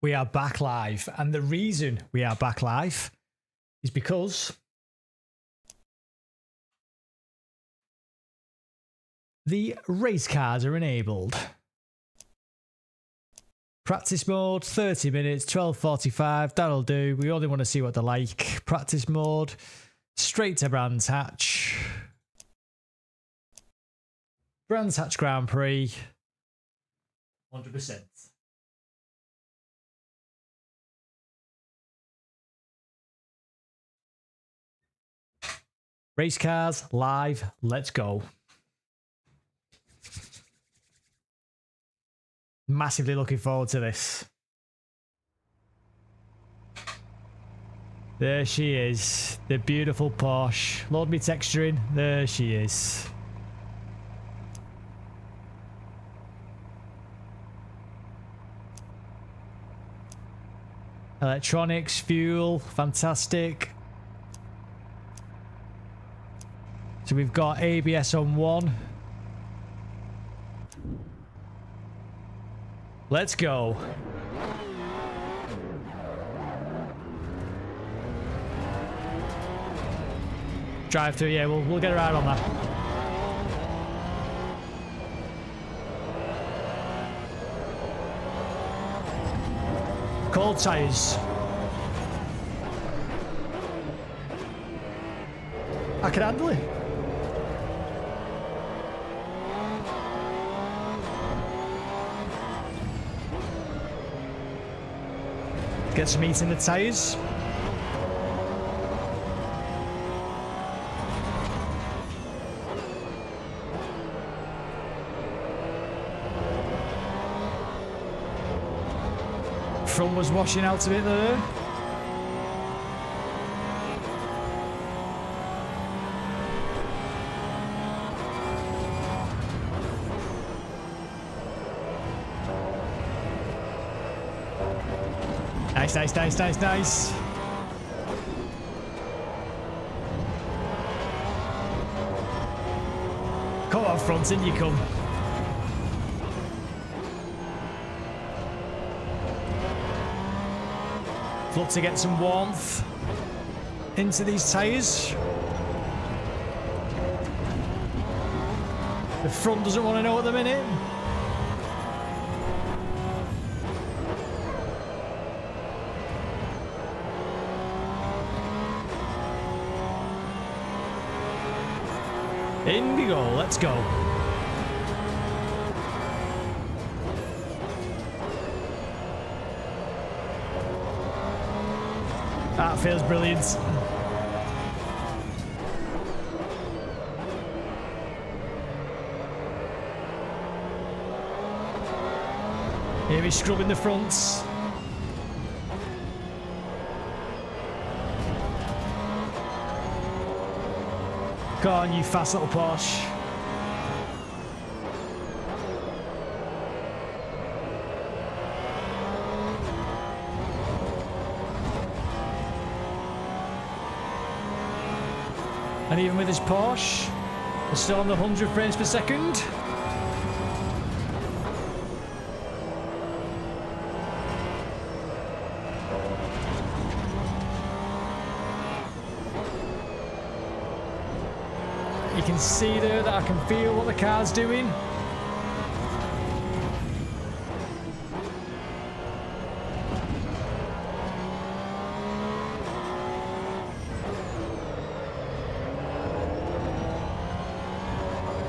We are back live, and the reason we are back live is because the race cars are enabled. Practice mode, 30 minutes, 12:45, that'll do. We only want to see what they're like. Practice mode, straight to Brands Hatch. Brands Hatch Grand Prix, 100%. Race cars, live, let's go. Massively looking forward to this. There she is, the beautiful Porsche. Load me texturing, there she is. Electronics, fuel, fantastic. So we've got ABS on one. Let's go. Drive through, yeah, we'll get a ride on that. Cold tires. I can handle it. Get some heat in the tyres. Front was washing out a bit there. Nice, nice, nice, nice. Come on, front, in you come. Look to get some warmth into these tyres. The front doesn't want to know at the minute. In we go, let's go. That feels brilliant. Here he's scrubbing the fronts. Go on, you fast little Porsche. And even with his Porsche, we're still on the 100 frames per second. You can see there that I can feel what the car's doing.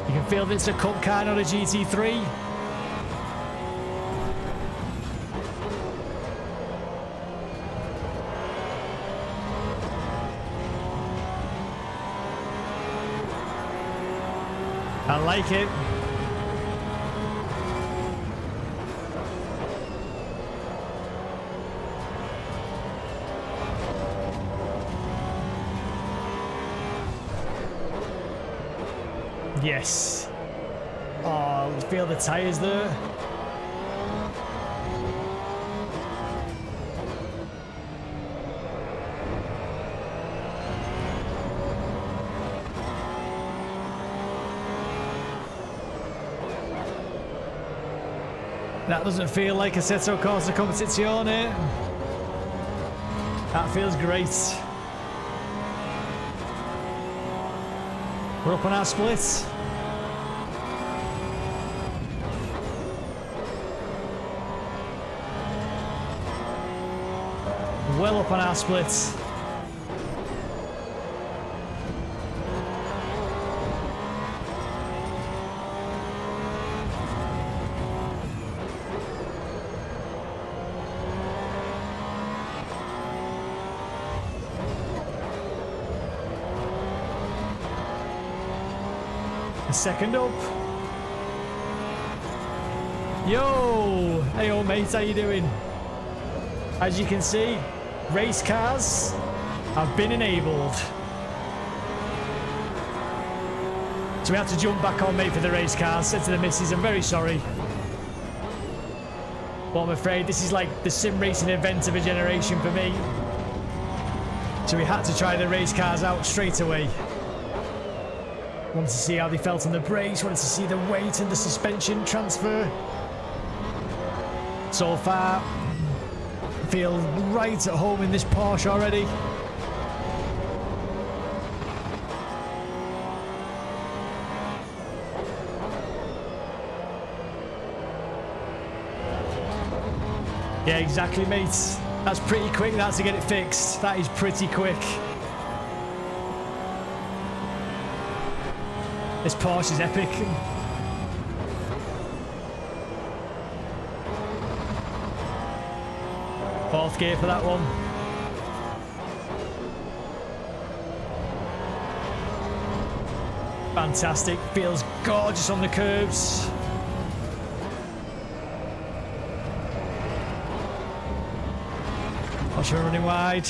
You can feel that it's a Cup car, not a GT3. I like it. Yes. Oh, feel the tires there. That doesn't feel like Assetto Corsa Competizione. That feels great. We're up on our split. Well up on our splits. Second up. Yo! Hey old mate, how you doing? As you can see, race cars have been enabled. So we have to jump back on, mate, for the race cars. Said to the missus, I'm very sorry. But I'm afraid this is like the sim racing event of a generation for me. So we had to try the race cars out straight away. Wanted to see how they felt on the brakes, wanted to see the weight and the suspension transfer. So far, feel right at home in this Porsche already. Yeah, exactly, mate. That's pretty quick, that, to get it fixed. That is pretty quick. This Porsche is epic. Fourth gear for that one. Fantastic. Feels gorgeous on the curves. Watch her running wide.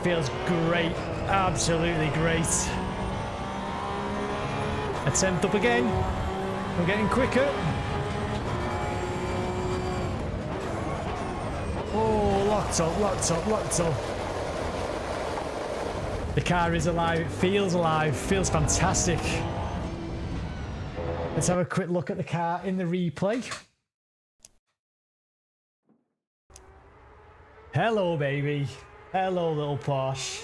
Feels great, absolutely great. Attempt up again. We're getting quicker. Oh, locked up, locked up, locked up. The car is alive, it feels alive, feels fantastic. Let's have a quick look at the car in the replay. Hello, baby. Hello, little Porsche.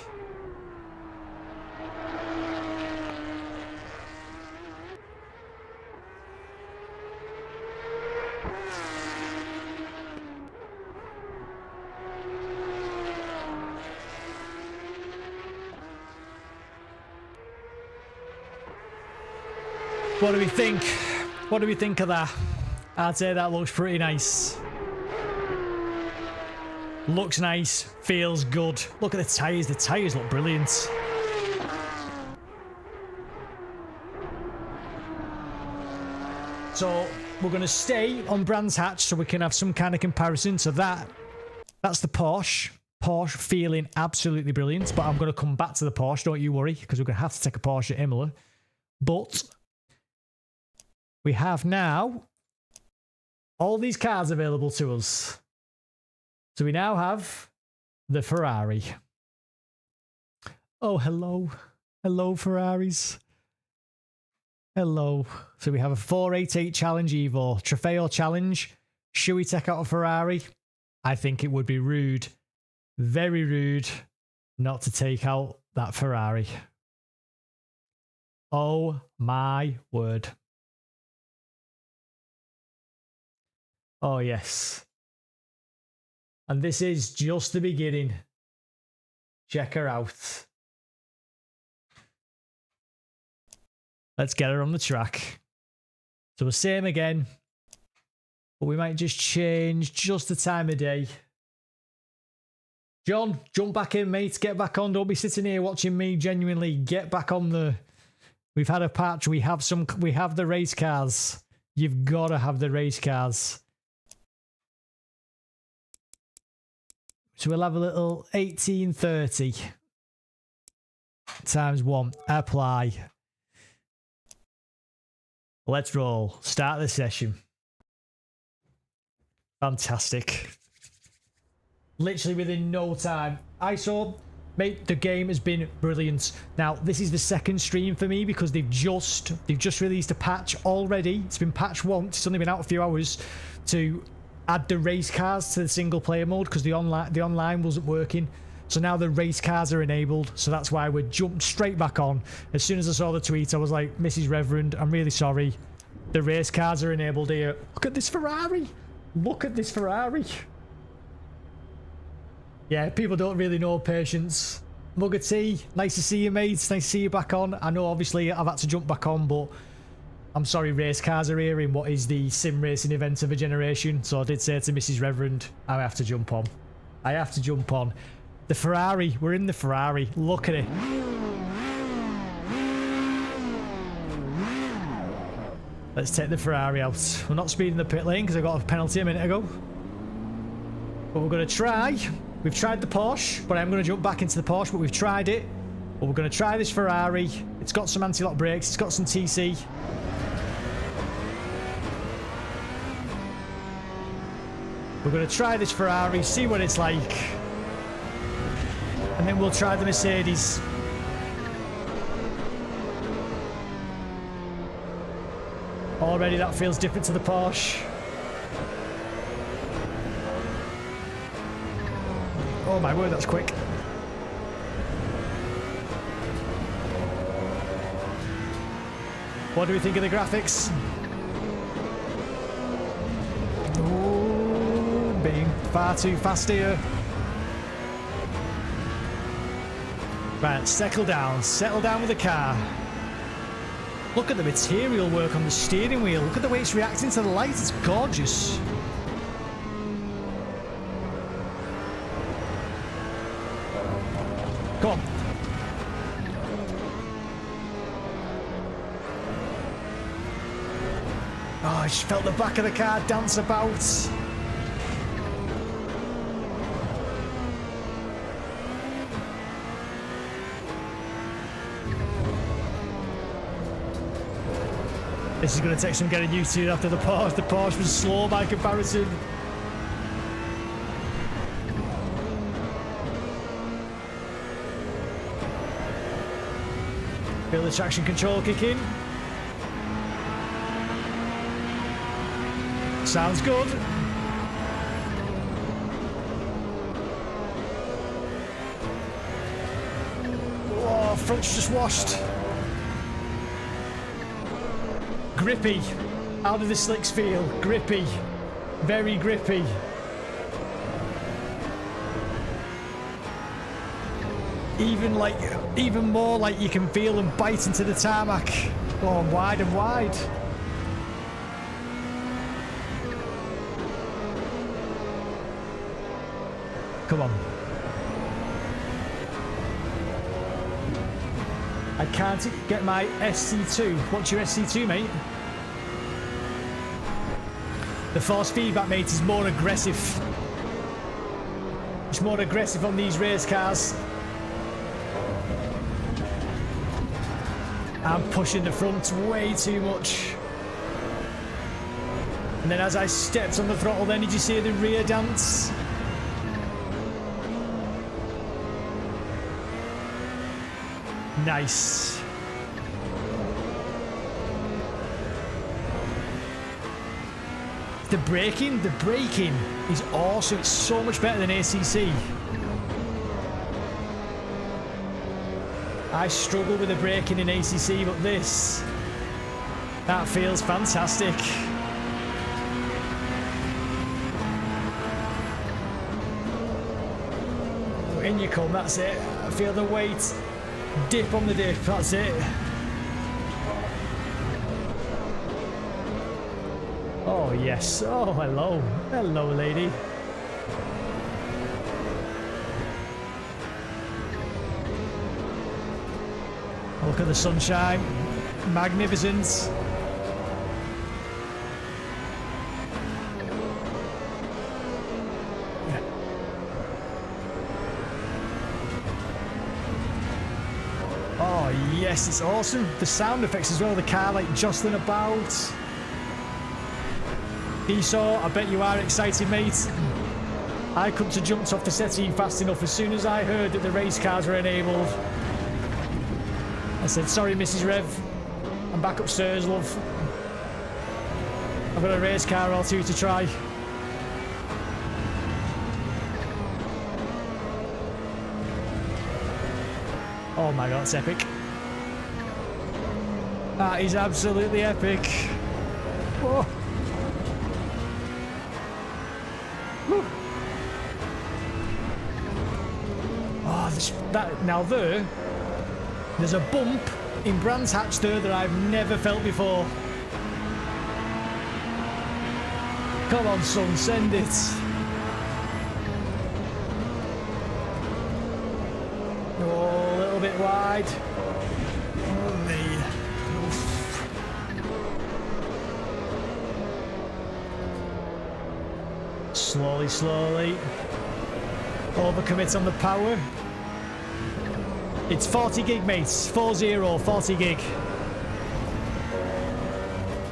What do we think? What do we think of that? I'd say that looks pretty nice. Looks nice, feels good. Look at the tyres look brilliant. So we're going to stay on Brands Hatch so we can have some kind of comparison. So that's the Porsche. Porsche feeling absolutely brilliant, but I'm going to come back to the Porsche, don't you worry, because we're going to have to take a Porsche at Imola. But we have now all these cars available to us. So we now have the Ferrari. Oh, hello. Hello, Ferraris. Hello. So we have a 488 Challenge EVO. Trofeo Challenge. Should we take out a Ferrari? I think it would be rude. Very rude not to take out that Ferrari. Oh my word. Oh yes. And this is just the beginning. Check her out. Let's get her on the track. So we're same again. But we might just change just the time of day. John, jump back in, mate. Get back on. Don't be sitting here watching me. Genuinely, get back on the... We've had a patch. We have the race cars. You've got to have the race cars. So we'll have a little 1830 times 1. Apply. Let's roll. Start the session. Fantastic. Literally within no time. I saw, mate, the game has been brilliant. Now, this is the second stream for me because they've just released a patch already. It's been patched once. It's only been out a few hours to add the race cars to the single player mode because the online wasn't working. So now the race cars are enabled. So that's why we jumped straight back on. As soon as I saw the tweet, I was like, Mrs. Reverend, I'm really sorry. The race cars are enabled here. Look at this Ferrari. Look at this Ferrari. Yeah, people don't really know patience. Mugger T, nice to see you, mate. Nice to see you back on. I know, obviously, I've had to jump back on, but I'm sorry, race cars are here in what is the sim racing event of a generation. So I did say to Mrs. Reverend, I have to jump on. I have to jump on. The Ferrari. We're in the Ferrari. Look at it. Let's take the Ferrari out. We're not speeding the pit lane because I got a penalty a minute ago. But we're going to try. We've tried the Porsche, but I'm going to jump back into the Porsche, but we've tried it. But we're going to try this Ferrari. It's got some anti-lock brakes. It's got some TC. We're going to try this Ferrari, see what it's like. And then we'll try the Mercedes. Already that feels different to the Porsche. Oh my word, that's quick. What do we think of the graphics? Oh, being far too fast here. Right, settle down with the car. Look at the material work on the steering wheel. Look at the way it's reacting to the light. It's gorgeous. Come on. Oh, I just felt the back of the car dance about. This is going to take some getting used to after the Porsche. The Porsche was slow by comparison. Feel the traction control kick in. Sounds good. Oh, front's just washed. Grippy. How do the slicks feel? Grippy. Very grippy. Even more like you can feel them bite into the tarmac. Oh, wide and wide. Come on. I can't get my SC2. What's your SC2, mate? The force feedback, mate, is more aggressive. It's more aggressive on these race cars. I'm pushing the front way too much. And then as I stepped on the throttle, then did you see the rear dance? Nice. The braking is awesome. It's so much better than ACC. I struggle with the braking in ACC, but that feels fantastic. In you come, that's it. I feel the weight. Dip on the dip, that's it. Oh yes, oh hello lady. Look at the sunshine, magnificent. Yes, it's awesome. The sound effects as well, the car like jostling about. Esau, I bet you are excited, mate. I couldn't have jumped off the settee fast enough. As soon as I heard that the race cars were enabled, I said, sorry, Mrs. Rev. I'm back upstairs, love. I've got a race car or two to try. Oh my god, it's epic. That is absolutely epic. Oh. Whew. Oh, now there's a bump in Brands Hatch there that I've never felt before. Come on, son, send it. Oh, a little bit wide. Oh, me. Oof. Slowly, slowly. Overcommit on the power. It's 40 gig, mates. 40 gig.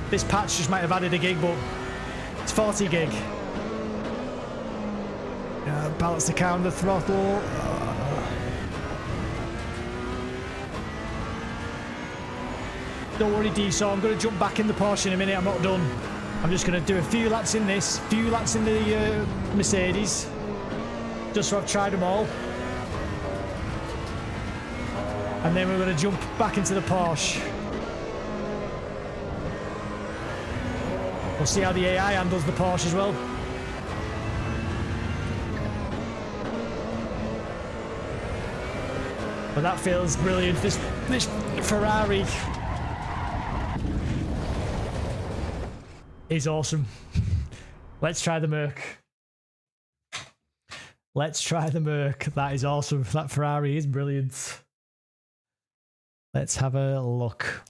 This patch just might have added a gig, but it's 40 gig. Balance the car on the throttle. Don't worry, D-So. I'm going to jump back in the Porsche in a minute. I'm not done. I'm just going to do a few laps in this, few laps in the Mercedes, just so I've tried them all. And then we're going to jump back into the Porsche. We'll see how the AI handles the Porsche as well. But that feels brilliant. This Ferrari is awesome. Let's try the Merc. Let's try the Merc. That is awesome. That Ferrari is brilliant. Let's have a look.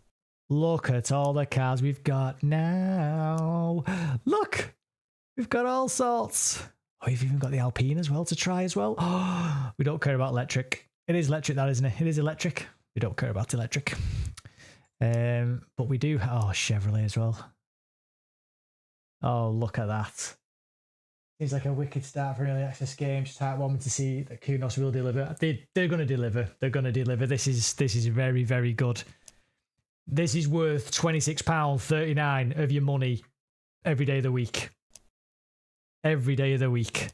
Look at all the cars we've got now. Look! We've got all sorts. Oh, you've even got the Alpine as well to try as well. Oh, we don't care about electric. It is electric, that, isn't it? It is electric. We don't care about electric. But we do... Oh, Chevrolet as well. Oh, look at that. Seems like a wicked start for early access games. Just want me to see that Kunos will deliver. They're going to deliver. They're going to deliver. This is very, very good. This is worth £26.39 of your money every day of the week. Every day of the week.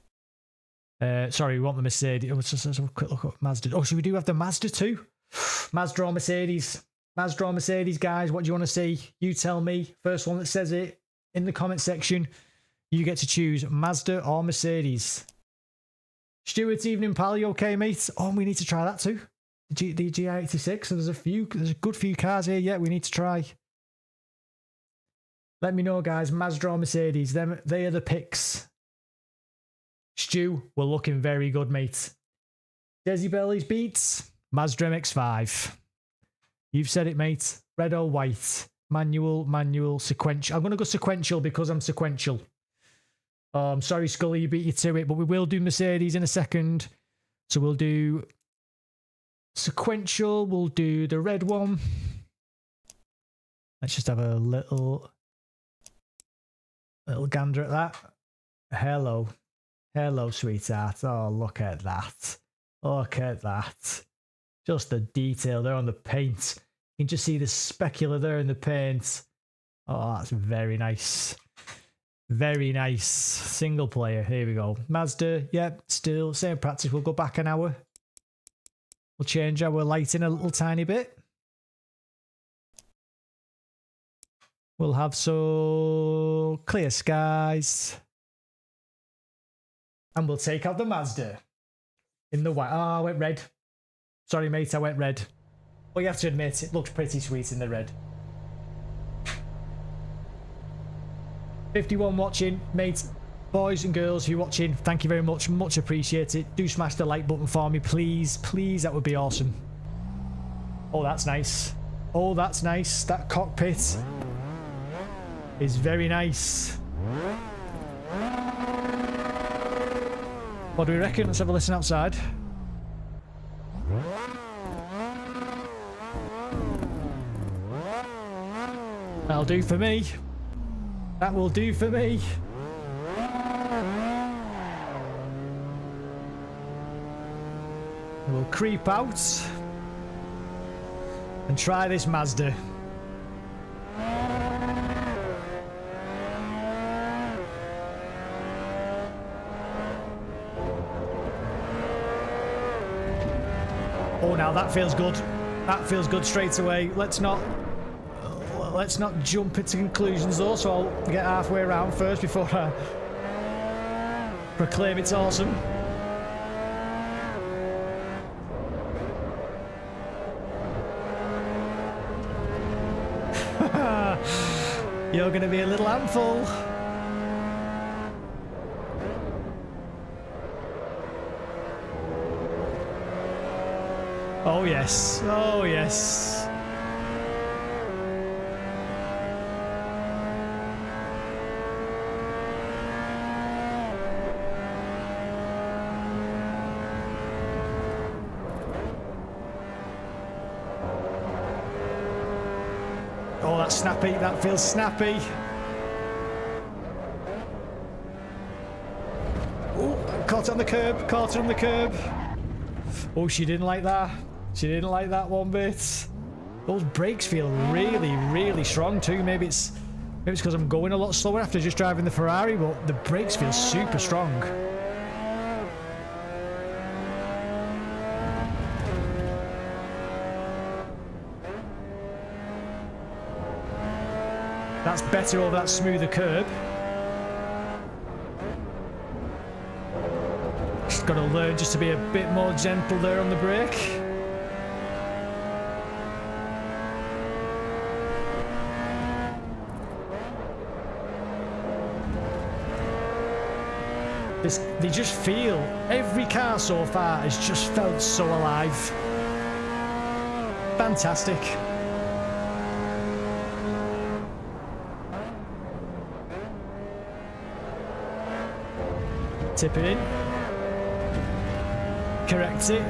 Sorry, we want the Mercedes. Let's just have a quick look at Mazda. Oh, so we do have the Mazda too. Mazda or Mercedes? Mazda or Mercedes, guys? What do you want to see? You tell me. First one that says it in the comment section. You get to choose Mazda or Mercedes. Stuart, evening pal, you okay, mate? Oh, we need to try that too. The GI86. There's a good few cars here yet we need to try. Let me know, guys. Mazda or Mercedes? They are the picks. Stu, we're looking very good, mate. Desi Bellies beats Mazda MX-5. You've said it, mate. Red or white? Manual, sequential. I'm going to go sequential because I'm sequential. I'm sorry, Scully, you beat you to it, but we will do Mercedes in a second. So we'll do sequential. We'll do the red one. Let's just have a little gander at that. Hello, sweetheart. Oh, look at that. Look at that. Just the detail there on the paint. You can just see the specular there in the paint. Oh, that's very nice. Very nice. Single player. Here we go. Mazda. Yep, still same practice. We'll go back an hour. We'll change our lighting a little tiny bit. We'll have some clear skies. And we'll take out the Mazda. In the white. Oh, I went red. Sorry, mate, I went red. But you have to admit, it looks pretty sweet in the red. 51 watching, mates, boys and girls who are watching, thank you very much. Much appreciated. Do smash the like button for me, please. Please, that would be awesome. Oh, that's nice. Oh, that's nice. That cockpit is very nice. What do we reckon? Let's have a listen outside. That'll do for me. That will do for me. We'll creep out and try this Mazda. Oh, now that feels good. That feels good straight away. Let's not jump into conclusions though, so I'll get halfway around first before I proclaim it's awesome. You're going to be a little handful. Oh yes, oh yes. Oh, that's snappy, that feels snappy. Oh, caught it on the curb, caught it on the curb. Oh, she didn't like that. She didn't like that one bit. Those brakes feel really, really strong too. Maybe it's because I'm going a lot slower after just driving the Ferrari, but the brakes feel super strong. That's better over that smoother curb. Just got to learn just to be a bit more gentle there on the brake. They just feel, every car so far has just felt so alive. Fantastic. Tip it in. Correct it.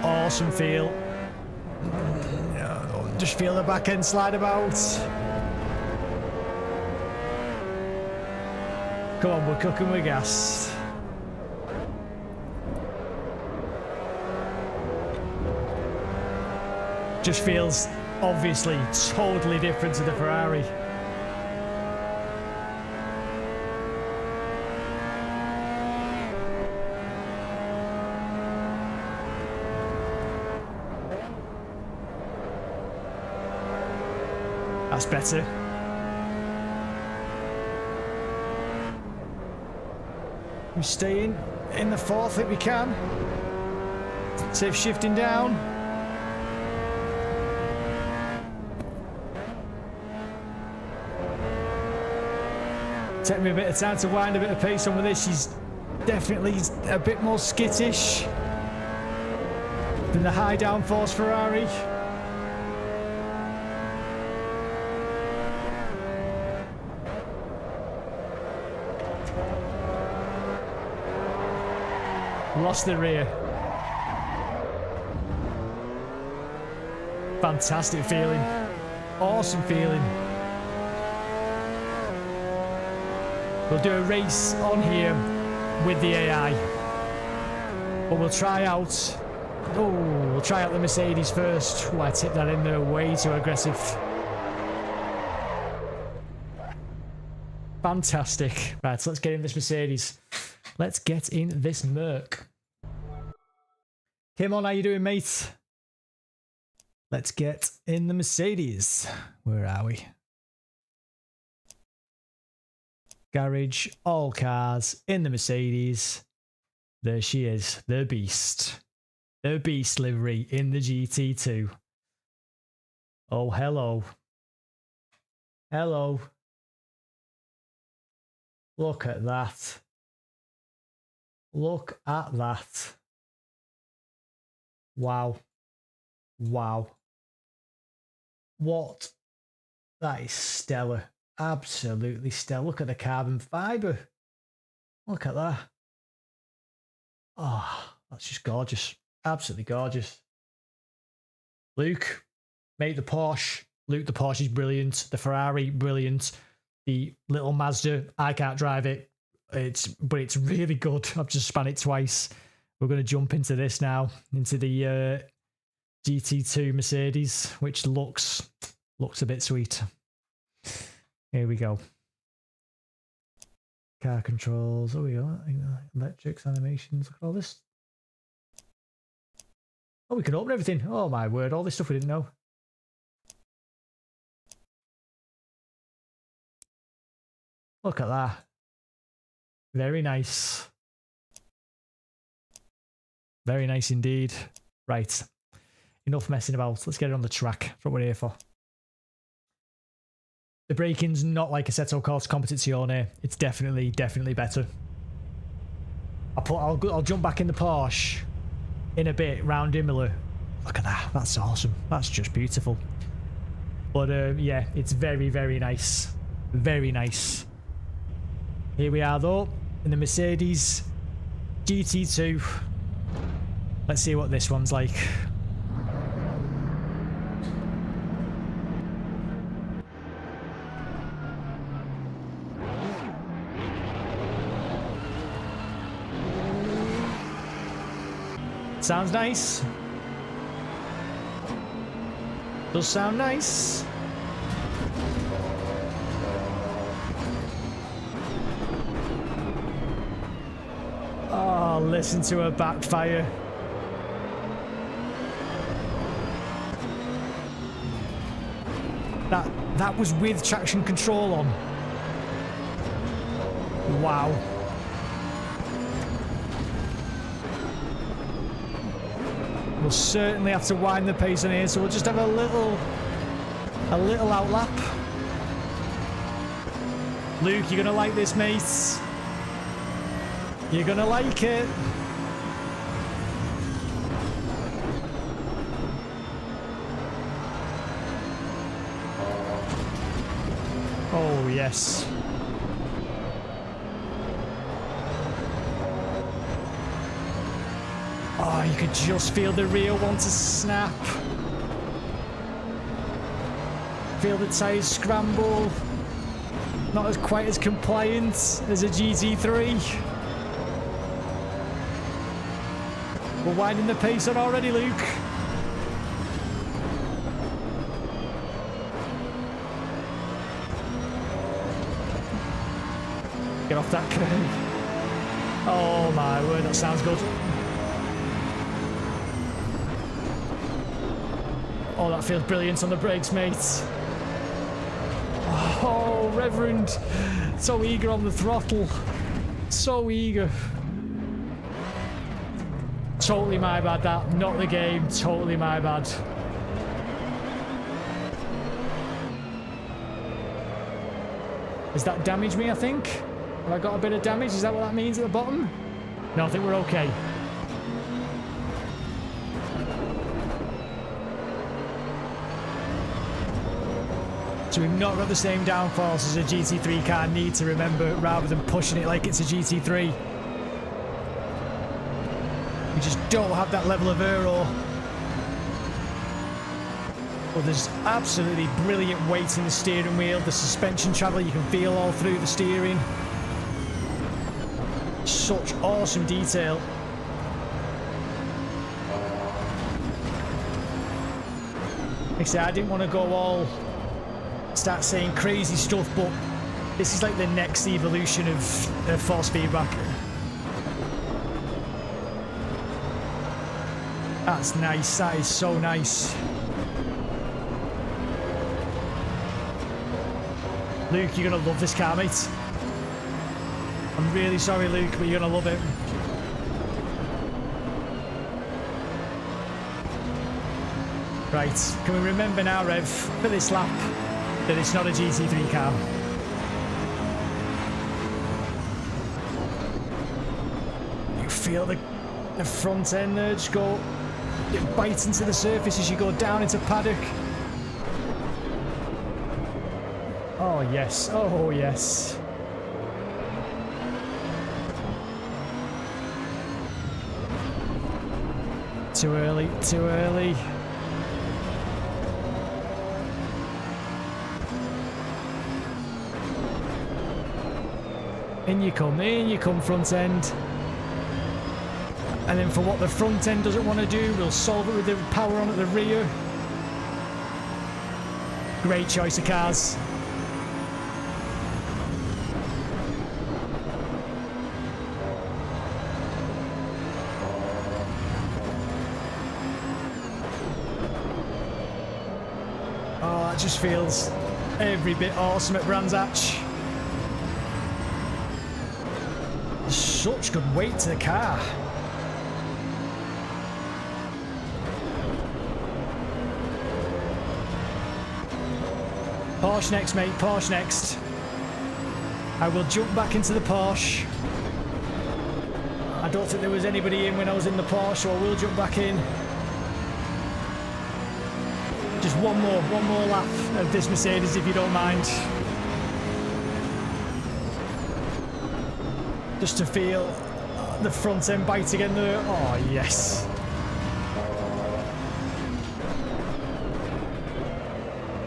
Awesome feel. Just feel the back end slide about. Come on, we're cooking with gas. Just feels obviously totally different to the Ferrari. That's better. We stay in the fourth if we can. Safe shifting down. Take me a bit of time to wind a bit of pace on with this. She's definitely a bit more skittish than the high downforce Ferrari. Lost the rear. Fantastic feeling. Awesome feeling. We'll do a race on here with the AI. But we'll try out the Mercedes first. Oh, I tipped that in there way too aggressive. Fantastic. Right, so let's get in this Mercedes. Let's get in this Merc. Come on, how you doing, mate? Let's get in the Mercedes. Where are we? Garage, all cars, in the Mercedes. There she is, the beast. The beast livery in the GT2. Oh, hello. Hello. Look at that. Look at that. Wow. Wow. What? That is stellar. Absolutely stellar. Look at the carbon fibre. Look at that. Oh, that's just gorgeous. Absolutely gorgeous. Luke, make the Porsche Luke, the Porsche is brilliant. The Ferrari, brilliant. The little Mazda, I can't drive it. But it's really good. I've just spun it twice. We're going to jump into this now, into the GT2 Mercedes, which looks a bit sweet. Here we go. Car controls. Oh, we go. Electrics, animations. Look at all this. Oh, we can open everything. Oh my word! All this stuff we didn't know. Look at that. Very nice. Very nice indeed. Right. Enough messing about. Let's get it on the track. That's what we're here for. The braking's not like Assetto Corsa Competizione. It's definitely better. I'll jump back in the Porsche in a bit round Imola. Look at that. That's awesome. That's just beautiful. But yeah, it's very nice. Very nice. Here we are though, in the Mercedes GT2. Let's see what this one's like. Sounds nice. Does sound nice. Oh, listen to her backfire. That was with traction control on. Wow. We'll certainly have to wind the pace on here, so we'll just have a little outlap. Luke, you're gonna like this, mate. You're gonna like it. Oh, yes. Oh, you could just feel the rear want to snap. Feel the tyres scramble. Not as quite as compliant as a GT3. We're winding the pace on already, Luke. Get off that curve. Oh my word, that sounds good. Oh, that feels brilliant on the brakes, mate. Oh, Reverend. So eager on the throttle. So eager. Totally my bad, that. Not the game. Totally my bad. Has that damaged me, I think? Have I got a bit of damage? Is that what that means at the bottom? No, I think we're okay. So we've not got the same downforce as a GT3 car need to remember, rather than pushing it like it's a GT3. We just don't have that level of aero. Well, there's absolutely brilliant weight in the steering wheel. The suspension travel you can feel all through the steering. Such awesome detail. Like I said, I didn't want to go all start saying crazy stuff, but this is like the next evolution of force feedback. That's nice. That is so nice. Luke, you're gonna love this car, mate. I'm really sorry, Luke, but you're gonna love it. Right, can we remember now, Rev, for this lap, that it's not a GT3 car? You feel the front end there just go, it bites into the surface as you go down into paddock. Oh yes, oh yes. Too early, too early. In you come front end. And then for what the front end doesn't want to do, we'll solve it with the power on at the rear. Great choice of cars. Oh, that just feels every bit awesome at Brands Hatch. Such good weight to the car. Porsche next, mate. Porsche next. I will jump back into the Porsche. I don't think there was anybody in when I was in the Porsche, so I will jump back in. Just one more lap of this Mercedes, if you don't mind. Just to feel the front end bite again there. Oh, yes.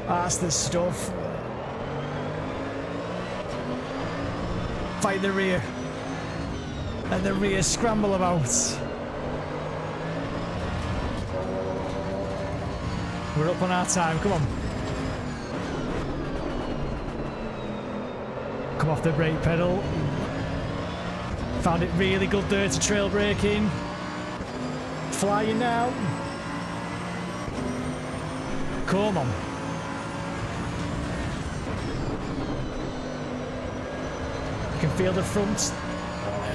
That's the stuff. Fight the rear. And the rear scramble about. We're up on our time, come on. Come off the brake pedal. Found it really good there to trail braking. Flying now. Come on. You can feel the front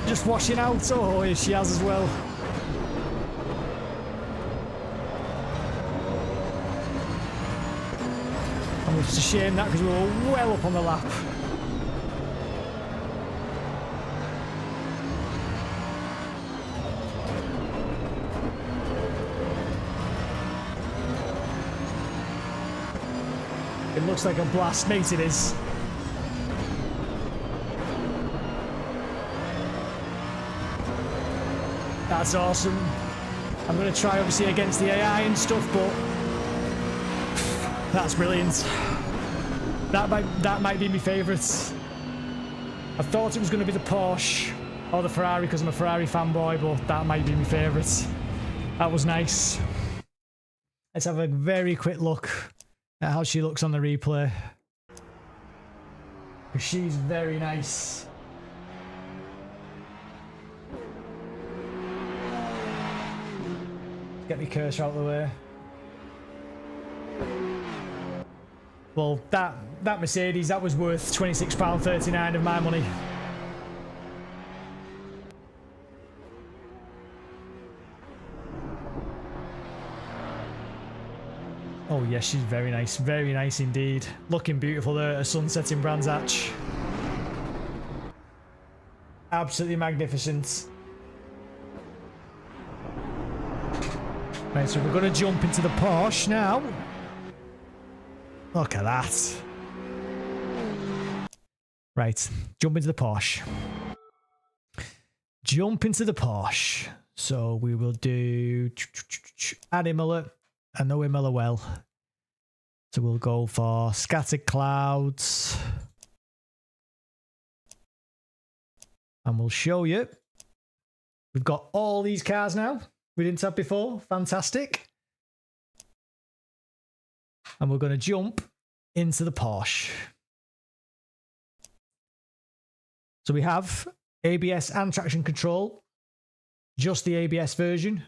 just washing out. Oh, yes, she has as well. And it's a shame that because we were well up on the lap. It looks like a blast, mate, it is. That's awesome. I'm going to try obviously against the AI and stuff, but that's brilliant. That might be my favourites. I thought it was going to be the Porsche or the Ferrari because I'm a Ferrari fanboy, but that might be my favourite. That was nice. Let's have a very quick look at how she looks on the replay. She's very nice. Get the cursor out of the way. Well, that Mercedes, that was worth £26.39 of my money. Oh yes, she's very nice indeed. Looking beautiful there, a sunset in Brands Hatch. Absolutely magnificent. Right, so we're going to jump into the Porsche now. Look at that. Right, jump into the Porsche. Jump into the Porsche. So we will do add Imola. I know Imola well. So we'll go for scattered clouds. And we'll show you. We've got all these cars now. We didn't have before. Fantastic. And we're going to jump into the Porsche. So we have ABS and traction control. Just the ABS version.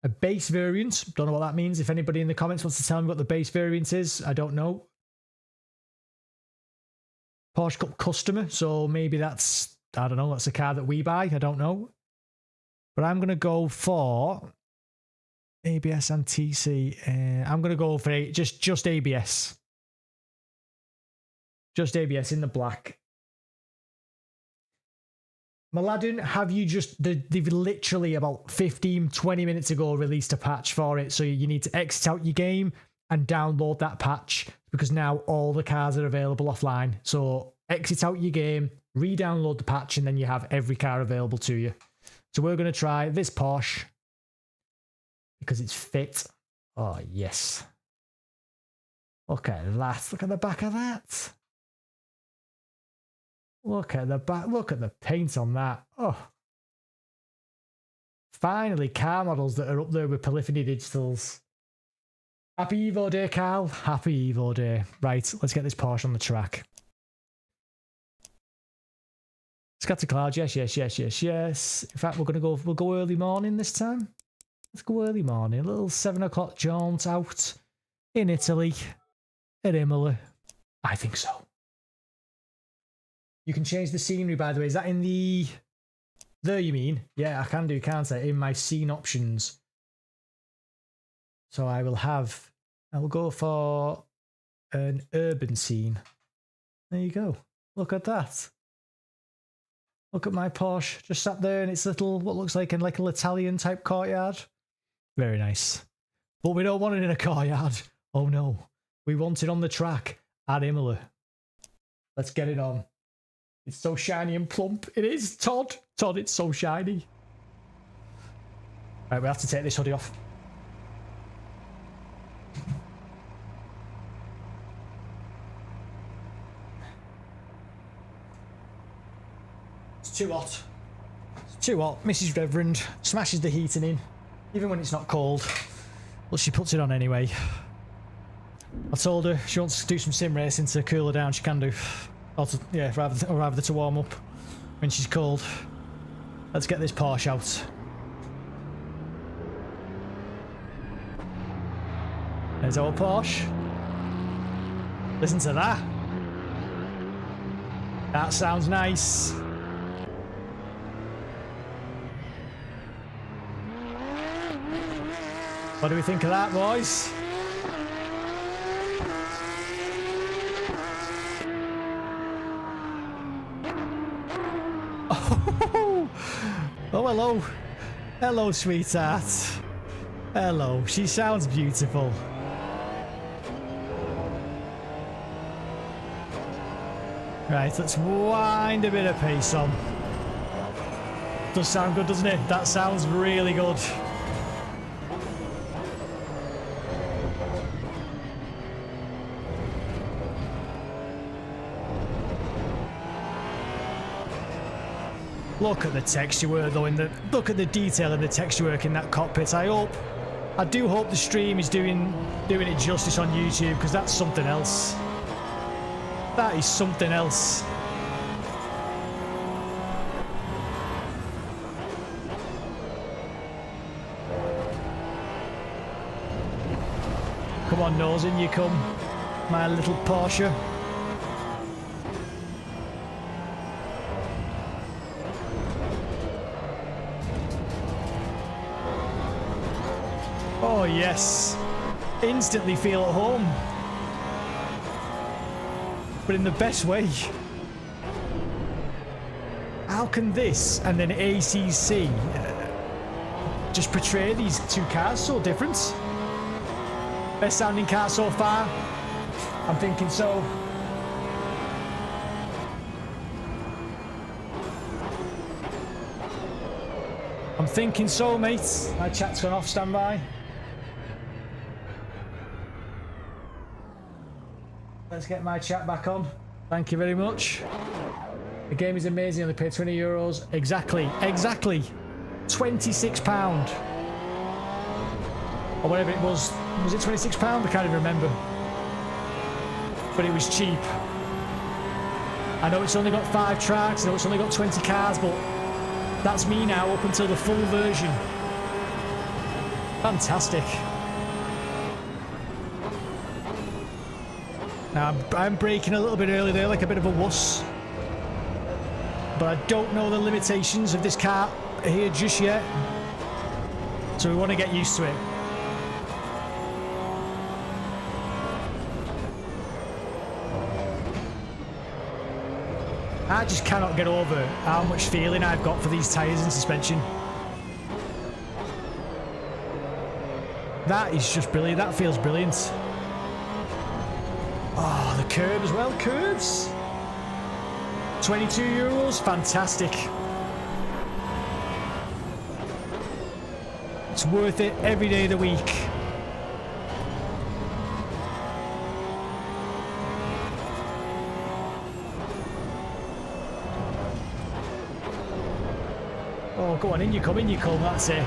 A base variant. Don't know what that means. If anybody in the comments wants to tell me what the base variant is, I don't know. Porsche Cup customer. So maybe that's, I don't know, that's a car that we buy. I don't know. But I'm going to go for ABS and TC. I'm going to go for just ABS. Just ABS in the black. Maladin, have you just... They've literally about 15-20 minutes ago released a patch for it. So you need to exit out your game and download that patch because now all the cars are available offline. So exit out your game, re-download the patch, and then you have every car available to you. So we're going to try this Porsche because it's fit. Oh, yes. Look at that. Look at the back of that. Look at the back. Look at the paint on that. Oh. Finally, car models that are up there with Polyphony Digitals. Happy Evo Day, Carl. Happy Evo Day. Right, let's get this Porsche on the track. Scatter clouds, yes. In fact, we'll go early morning this time. Let's go early morning. A little 7 o'clock jaunt out in Italy at Imola. I think so. You can change the scenery, by the way. Is that in the... There, you mean? Yeah, I can do, can't I? In my scene options. So I will go for an urban scene. There you go. Look at that. Look at my Porsche just sat there in its little, what looks like a little Italian type courtyard. Very nice. But we don't want it in a courtyard. Oh no. We want it on the track at Imola. Let's get it on. It's so shiny and plump. It is, Todd. Todd, it's so shiny. Right, we have to take this hoodie off. It's too hot. It's too hot. Mrs. Reverend smashes the heating in, even when it's not cold. Well, she puts it on anyway. I told her she wants to do some sim racing to cool her down. She can do. Yeah, rather to warm up when she's cold. Let's get this Porsche out. There's our Porsche. Listen to that. That sounds nice. What do we think of that, boys? Oh, hello. Hello, sweetheart. Hello. She sounds beautiful. Right, let's wind a bit of pace on. Does sound good, doesn't it? That sounds really good. Look at the texture work though, look at the detail of the texture work in that cockpit. I do hope the stream is doing it justice on YouTube, because that's something else. That is something else. Come on, nose in you come, my little Porsche. Oh yes, instantly feel at home, but in the best way. How can this and then ACC just portray these two cars so different? Best sounding car so far? I'm thinking so. I'm thinking so, mate. My chat's gone off standby. Let's get my chat back on. Thank you very much. The game is amazing. Only paid €20. Exactly. Exactly. £26. Or whatever it was. Was it £26? I can't even remember. But it was cheap. I know it's only got 5 tracks. I know it's only got 20 cars, but that's me now up until the full version. Fantastic. Now, I'm braking a little bit early there, like a bit of a wuss. But I don't know the limitations of this car here just yet. So we want to get used to it. I just cannot get over how much feeling I've got for these tyres and suspension. That is just brilliant. That feels brilliant. Oh, the curb as well. Curves. €22. Fantastic. It's worth it every day of the week. Oh, go on, in you come, that's it.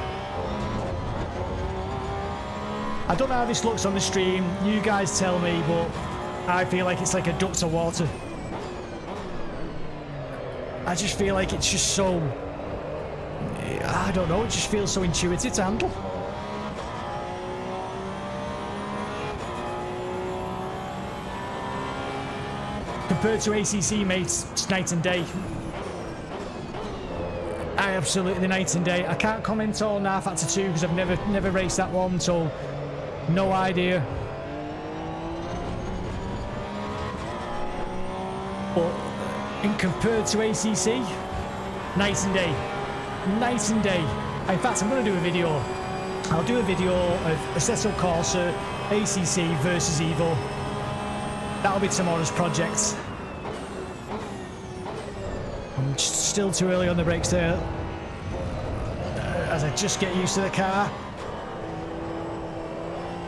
I don't know how this looks on the stream, you guys tell me, but I feel like it's like a duct of water. I just feel like it's just so, I don't know, it just feels so intuitive to handle. Compared to ACC, mates, it's night and day. Absolutely night and day. I can't comment on Factor 2 because I've never raced that one, so no idea. But in compared to ACC, night and day. Night and day. In fact, I'm going to do a video. I'll do a video of Assetto Corsa ACC versus EVO. That'll be tomorrow's project. I'm still too early on the brakes there, as I just get used to the car.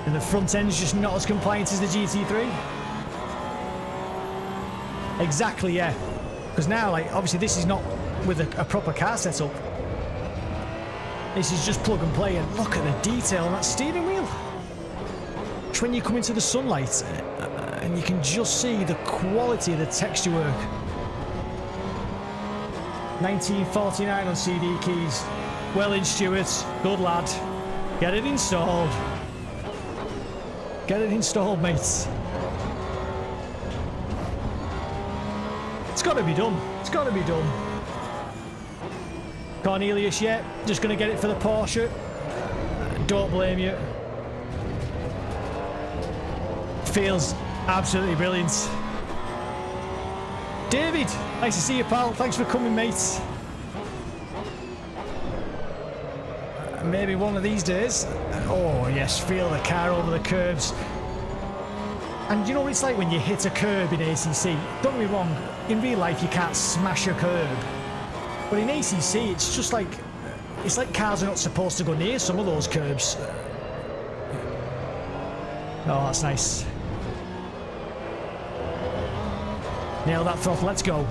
And the front end's just not as compliant as the GT3. Exactly, yeah. Because now, like, obviously this is not with a proper car setup. This is just plug and play, and look at the detail on that steering wheel. Just when you come into the sunlight, and you can just see the quality of the texture work. 1949 on CD keys. Well in, Stuart. Good lad. Get it installed. Get it installed, mates. It's got to be done. It's got to be done. Cornelius, yeah. Just going to get it for the Porsche. Don't blame you. Feels absolutely brilliant. David, nice to see you, pal. Thanks for coming, mates. Maybe one of these days. Oh, yes, feel the car over the curbs. And you know what it's like when you hit a curb in ACC? Don't get me wrong, in real life you can't smash a curb. But in ACC, it's just like, it's like cars are not supposed to go near some of those curbs. Oh, that's nice. Nail that throttle, let's go.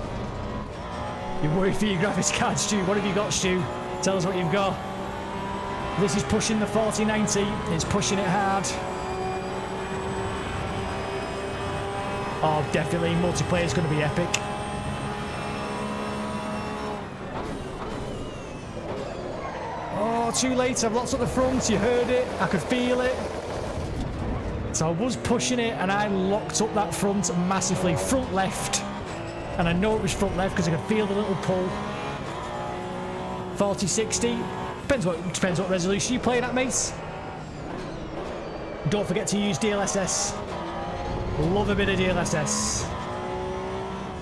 You're worried for your graphics card, Stu. What have you got, Stu? Tell us what you've got. This is pushing the 4090. It's pushing it hard. Oh, definitely. Multiplayer is going to be epic. Oh, too late. I've locked up the front. You heard it. I could feel it. So I was pushing it and I locked up that front massively. Front left. And I know it was front left because I could feel the little pull. 4060. Depends what resolution you're playing at, mate. Don't forget to use DLSS. Love a bit of DLSS.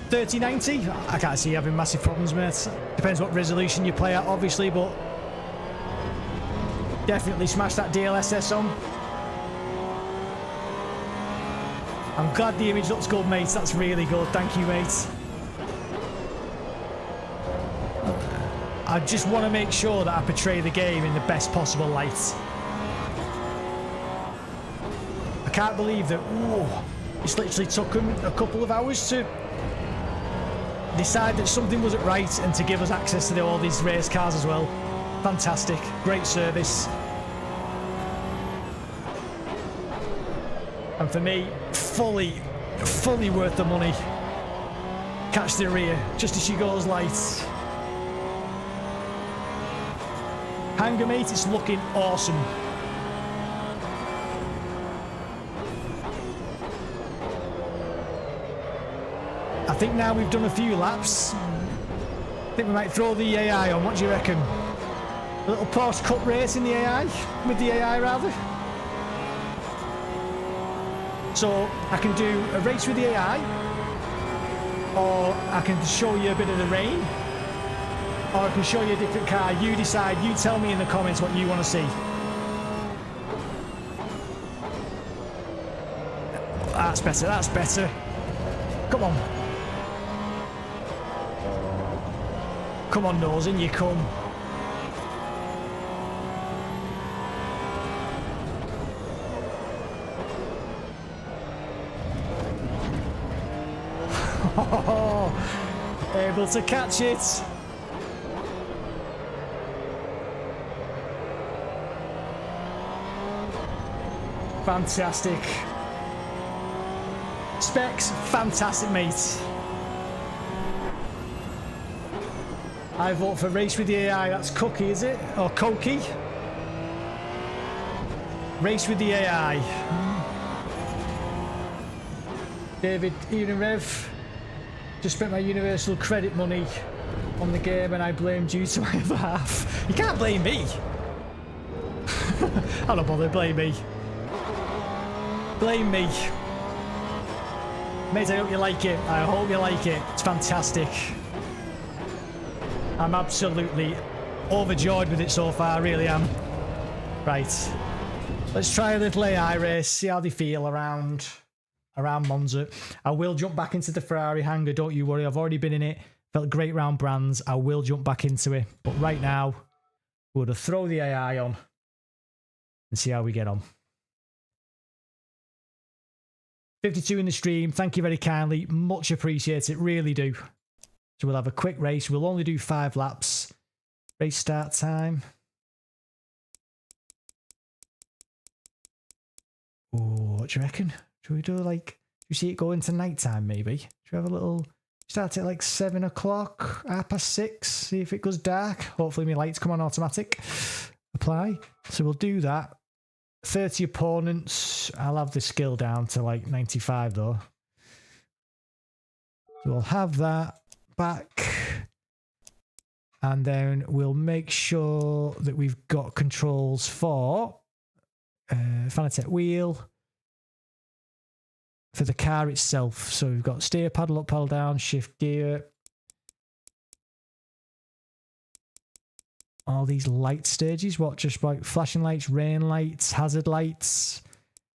3090. I can't see you having massive problems, mate. Depends what resolution you play at, obviously, but definitely smash that DLSS on. I'm glad the image looks good, mate. That's really good. Thank you, mate. I just want to make sure that I portray the game in the best possible light. I can't believe that, it's literally took them a couple of hours to decide that something wasn't right and to give us access to all these race cars as well. Fantastic. Great service. And for me, fully worth the money. Catch the rear, just as she goes light. Hanger, mate, it's looking awesome. I think now we've done a few laps. I think we might throw the AI on. What do you reckon? A little Porsche Cup race in the AI? With the AI, rather? So I can do a race with the AI, or I can show you a bit of the rain, or I can show you a different car. You decide. You tell me in the comments what you want to see. That's better. That's better. Come on. Come on, nose, in you come. Able to catch it. Fantastic. Specs, fantastic, mate. I vote for race with the AI. That's Cookie, is it? Or Koki? Race with the AI. David, Ian Rev. Just spent my universal credit money on the game and I blamed you to my other half. You can't blame me. I don't bother, blame me. Blame me. Mate, I hope you like it. I hope you like it. It's fantastic. I'm absolutely overjoyed with it so far, I really am. Right. Let's try a little AI race, see how they feel around Monza. I will jump back into the Ferrari hangar, don't you worry. I've already been in it. Felt great round Brands. I will jump back into it. But right now, we're going to throw the AI on and see how we get on. 52 in the stream. Thank you very kindly. Much appreciate it. Really do. So we'll have a quick race. We'll only do 5 laps. Race start time. Oh, what do you reckon? Should we do like, do you see it go into night time maybe? Should we have a little, start at like 7 o'clock, 6:30, see if it goes dark. Hopefully my lights come on automatic. Apply. So we'll do that. 30 opponents. I'll have the skill down to like 95 though. So we'll have that back. And then we'll make sure that we've got controls for Fanatec wheel for the car itself. So we've got steer, paddle up, paddle down, shift gear. All these light stages, what, just like flashing lights, rain lights, hazard lights,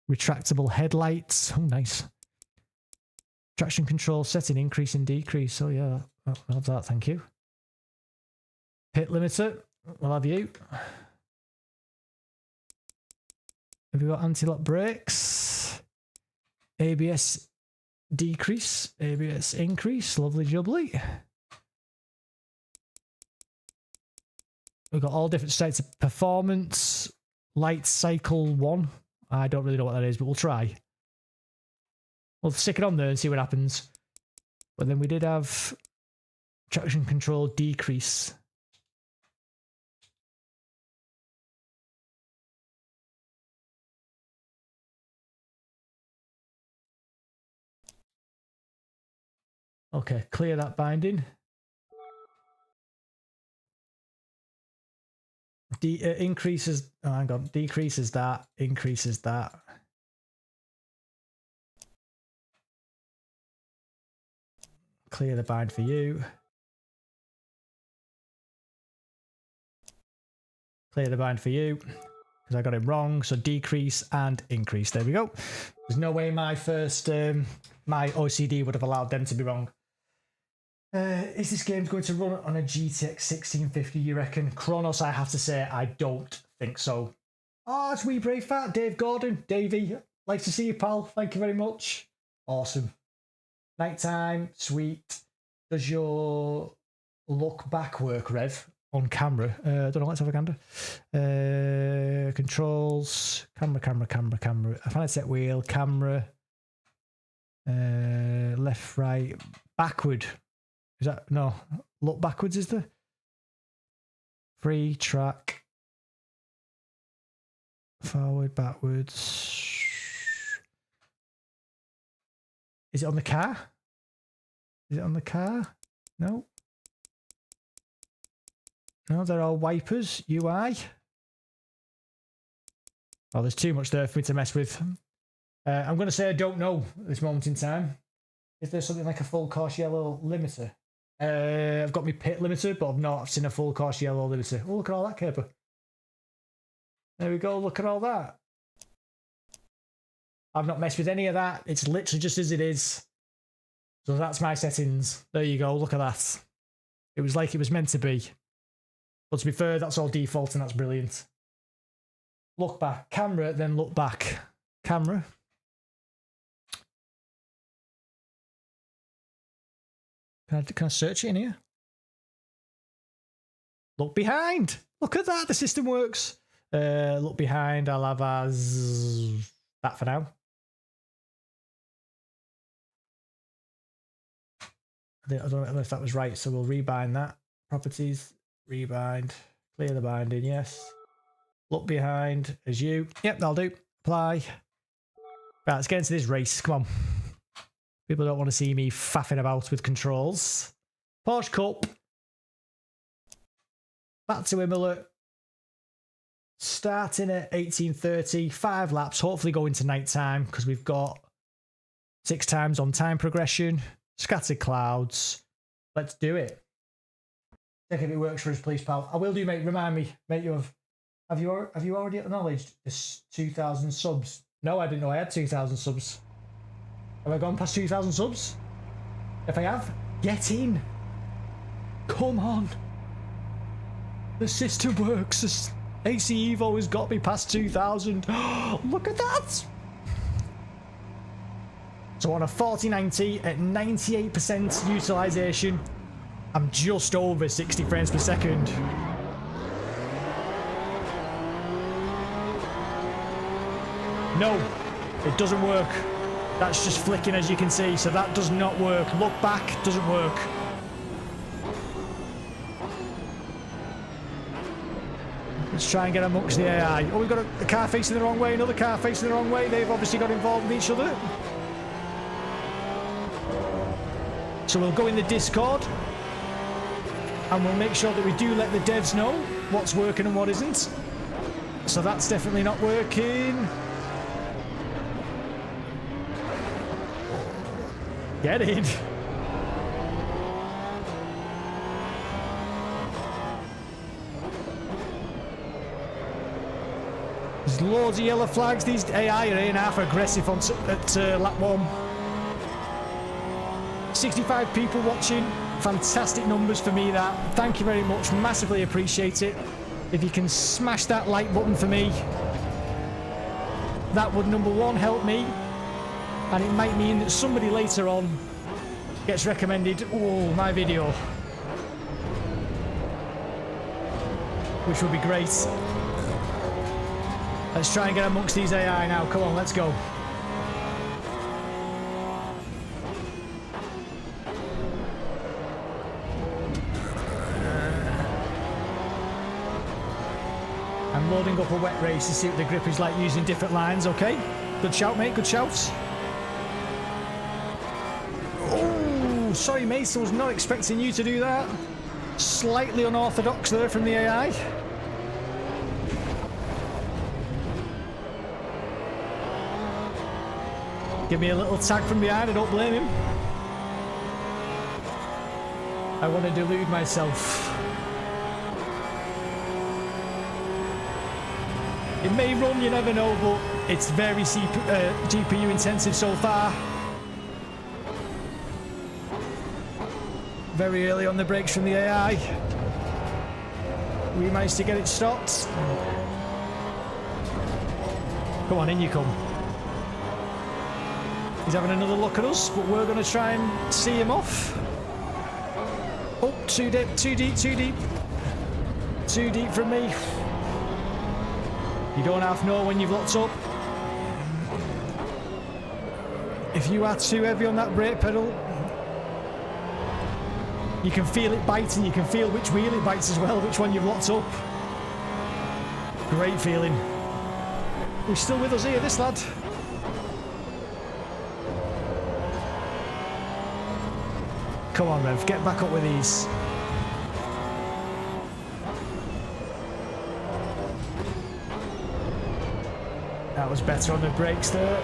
retractable headlights. Oh, nice. Traction control setting, increase and decrease. Oh, yeah, I'll have that, thank you. Pit limiter, we'll have you. Have we got anti-lock brakes? ABS decrease, ABS increase, lovely jubbly. We've got all different states of performance. Light cycle 1. I don't really know what that is, but we'll try. We'll stick it on there and see what happens. But then we did have traction control decrease. Okay, clear that binding. Increases, oh, hang on, decreases that, increases that. Clear the bind for you. Clear the bind for you, because I got it wrong. So decrease and increase. There we go. There's no way my first, my OCD would have allowed them to be wrong. Is this game going to run on a GTX 1650, you reckon? Kronos, I have to say, I don't think so. Oh, it's wee brave fat. Dave Gordon. Davey, nice to see you, pal. Thank you very much. Awesome. Nighttime, sweet. Does your look back work, Rev, on camera? I don't know, let's have a gander. Controls, camera. I find set wheel, camera. Left, right, backward. Is that, no, look backwards is the free track, forward, backwards. Is it on the car? Is it on the car? No. No, they're all wipers, UI. Oh, there's too much there for me to mess with. I'm going to say I don't know at this moment in time. Is there something like a full course yellow limiter? I've got my pit limiter, but I've not seen a full course yellow limiter. Oh, look at all that, Caper. There we go, look at all that. I've not messed with any of that. It's literally just as it is. So that's my settings. There you go, look at that. It was like it was meant to be. But to be fair, that's all default and that's brilliant. Look back. Camera, then look back. Camera. Can I search it in here? Look behind. Look at that. The system works. Look behind. I'll have as that for now. I don't know if that was right, so we'll rebind that. Properties, rebind, clear the binding, yes. Look behind as you. Yep, that'll do. Apply. Right, let's get into this race. Come on. People don't want to see me faffing about with controls. Porsche Cup. Back to Imola. Starting at 18:30, 5 laps, hopefully going to night time because we've got 6 times on time progression. Scattered clouds. Let's do it. Check if it works for us, please, pal. I will do, mate. Remind me, mate. Have you already acknowledged this 2,000 subs? No, I didn't know I had 2,000 subs. Have I gone past 2,000 subs? If I have, get in. Come on. The system works. This AC Evo has got me past 2,000. Look at that. So on a 4090 at 98% utilization, I'm just over 60 frames per second. No, it doesn't work. That's just flicking, as you can see, so that does not work. Look back, doesn't work. Let's try and get amongst the AI. Oh, we've got a car facing the wrong way, another car facing the wrong way. They've obviously got involved with each other. So we'll go in the Discord and we'll make sure that we do let the devs know what's working and what isn't. So that's definitely not working. Get in. There's loads of yellow flags. These AI are half aggressive on at lap 1. 65 people watching. Fantastic numbers for me, that. Thank you very much. Massively appreciate it. If you can smash that like button for me, that would, number one, help me. And it might mean that somebody later on gets recommended, oh, my video. Which would be great. Let's try and get amongst these AI now. Come on, let's go. I'm loading up a wet race to see what the grip is like using different lines, okay? Good shout, mate, good shouts. Oh, sorry, mate, I was not expecting you to do that. Slightly unorthodox there from the AI. Give me a little tag from behind, I don't blame him. I want to delude myself. It may run, you never know, but it's very GPU intensive so far. Very early on the brakes from the AI. We managed to get it stopped. Come on, in you come. He's having another look at us, but we're going to try and see him off. Oh, too deep, too deep, too deep. Too deep from me. You don't half know when you've locked up. If you are too heavy on that brake pedal, you can feel it biting, you can feel which wheel it bites as well, which one you've locked up. Great feeling. He's still with us here, this lad. Come on, Rev, get back up with these. That was better on the brakes there.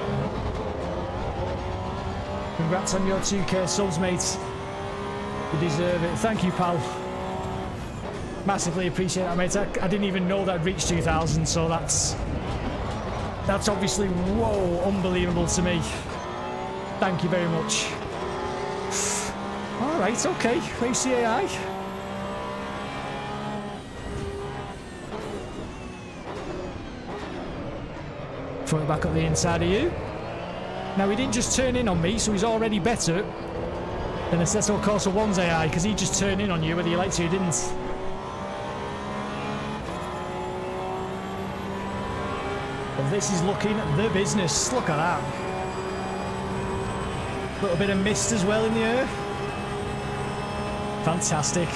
Congrats on your 2K subs, mate. You deserve it. Thank you, pal. Massively appreciate that, mate. I didn't even know that I'd reached 2,000, so that's obviously, whoa, unbelievable to me. Thank you very much. All right, okay. Race the AI. Throw it back up the inside of you. Now, he didn't just turn in on me, so he's already better than Assetto Corsa 1's AI, because he just turned in on you, whether you liked it or didn't. this is looking the business. Look at that. A little bit of mist as well in the air. Fantastic.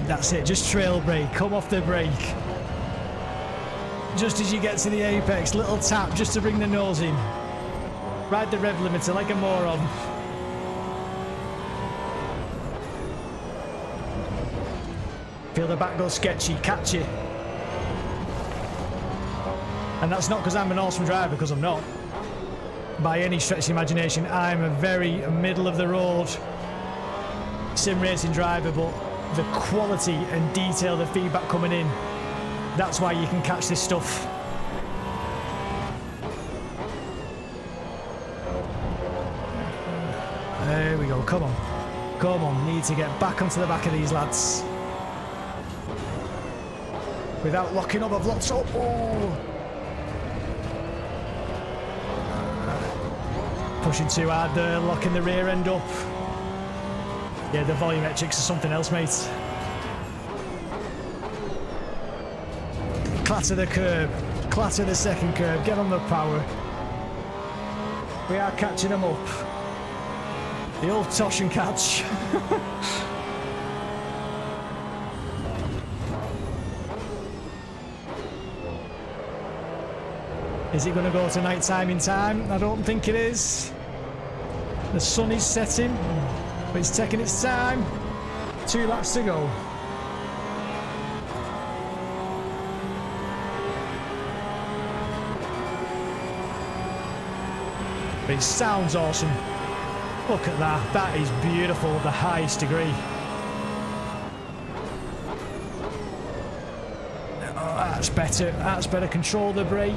That's it, just trail brake, come off the brake. Just as you get to the apex, little tap just to bring the nose in. Ride the rev limiter like a moron. Feel the back go sketchy, catch it. And that's not because I'm an awesome driver, because I'm not. By any stretch of the imagination, I'm a very middle of the road sim racing driver, but the quality and detail, the feedback coming in, that's why you can catch this stuff. There we go, come on. Come on, need to get back onto the back of these lads. Without locking up, I've locked up. Oh. Pushing too hard there, locking the rear end up. Yeah, the volumetrics are something else, mate. Clatter the curb, clatter the second curb, get on the power. We are catching them up. The old tosh and catch. Is it going to go to night time in time? I don't think it is. The sun is setting, but it's taking its time. 2 laps to go. But it sounds awesome. Look at that. That is beautiful at the highest degree. Oh, that's better. That's better. Control the brake.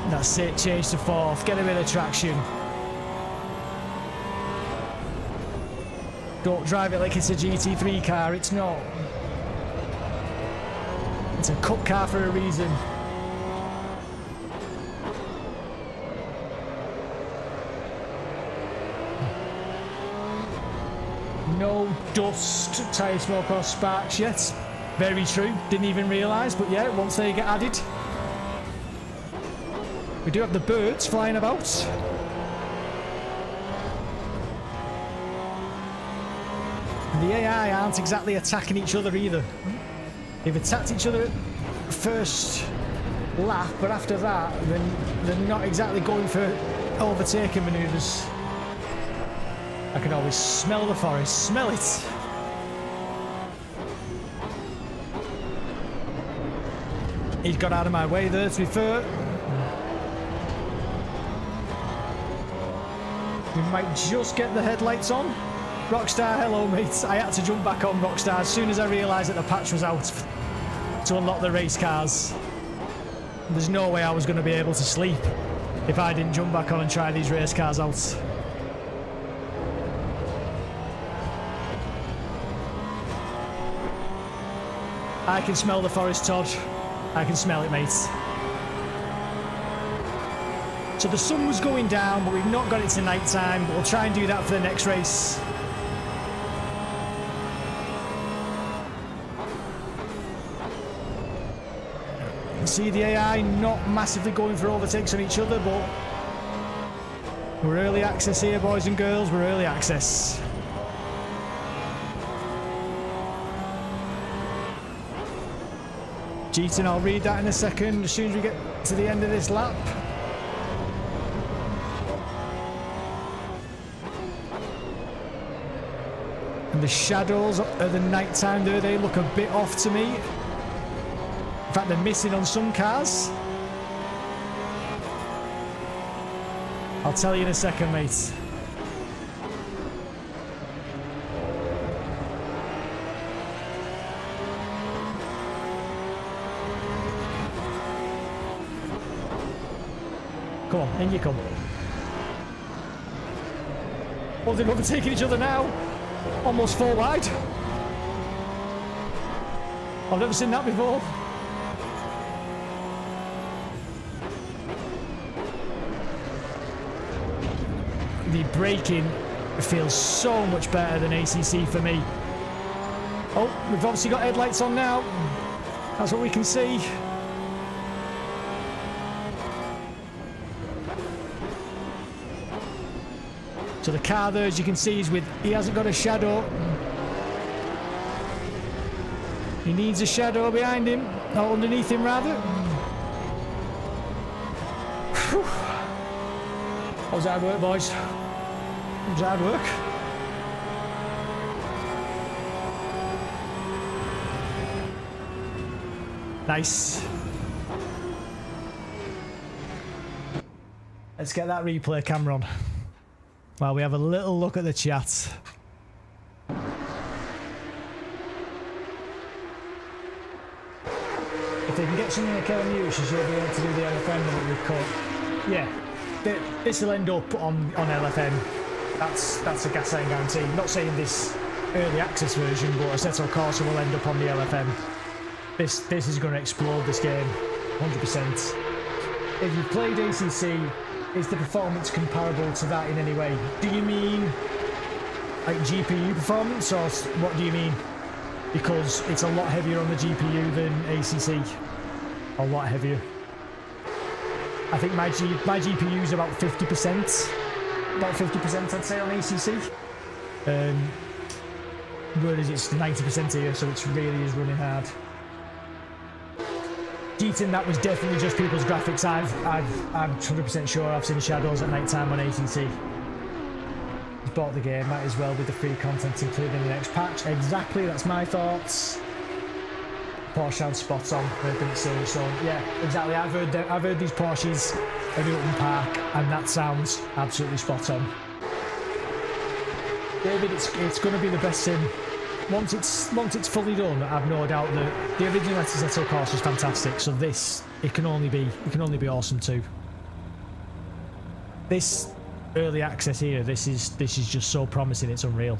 That's it, change to 4th, get a bit of traction. Don't drive it like it's a GT3 car, it's not. It's a cup car for a reason. No dust, tyre smoke or sparks yet. Very true, didn't even realise, but yeah, once they get added. We do have the birds flying about. And the AI aren't exactly attacking each other either. They've attacked each other at first lap, but after that, then they're not exactly going for overtaking manoeuvres. I can always smell the forest. Smell it. He's got out of my way there, to be fair. We might just get the headlights on. Rockstar, hello mate. I had to jump back on Rockstar as soon as I realised that the patch was out to unlock the race cars. There's no way I was going to be able to sleep if I didn't jump back on and try these race cars out. I can smell the forest, Todd. I can smell it, mate. So the sun was going down, but we've not got it to night time, but we'll try and do that for the next race. See the AI not massively going for overtakes on each other, but we're early access here, boys and girls, we're early access. Jeton, I'll read that in a second, as soon as we get to the end of this lap. And the shadows of the night time there, they look a bit off to me. In fact, they're missing on some cars. I'll tell you in a second, mate. Come on, in you come. Oh, they're overtaking each other now. Almost 4 wide. I've never seen that before. The braking It feels so much better than ACC for me. Oh, we've obviously got headlights on now. That's what we can see. So the car there, as you can see, is with... He hasn't got a shadow. He needs a shadow behind him. Or underneath him, rather. Whew. That was hard work, boys. That was hard work. Nice. Let's get that replay camera on while we have a little look at the chat. If they can get something like Kellen Hughes, she'll be able to do the LFM that we've cut. Yeah, this will end up on LFM. That's a gas sign guarantee. I'm not saying this early access version, but Assetto Corsa will end up on the LFM. This is going to explode this game, 100%. If you've played ACC, is the performance comparable to that in any way? Do you mean like GPU performance, or what do you mean? Because it's a lot heavier on the GPU than ACC. A lot heavier. I think my GPU is about 50%. About 50% I'd say on ACC. Whereas it's 90% here, so it really is running hard. Cheating, that was definitely just people's graphics. I'm 100% sure I've seen shadows at night time on ACC. He's bought the game, might as well with the free content included in the next patch. Exactly, that's my thoughts. Porsche sounds spot on. So yeah, exactly. I've heard these Porsches at Newton Park, and that sounds absolutely spot on. David, it's going to be the best sim. Once it's fully done, I've no doubt that the original Assetto Corsa is fantastic. So it can only be awesome too. This early access here, this is just so promising. It's unreal.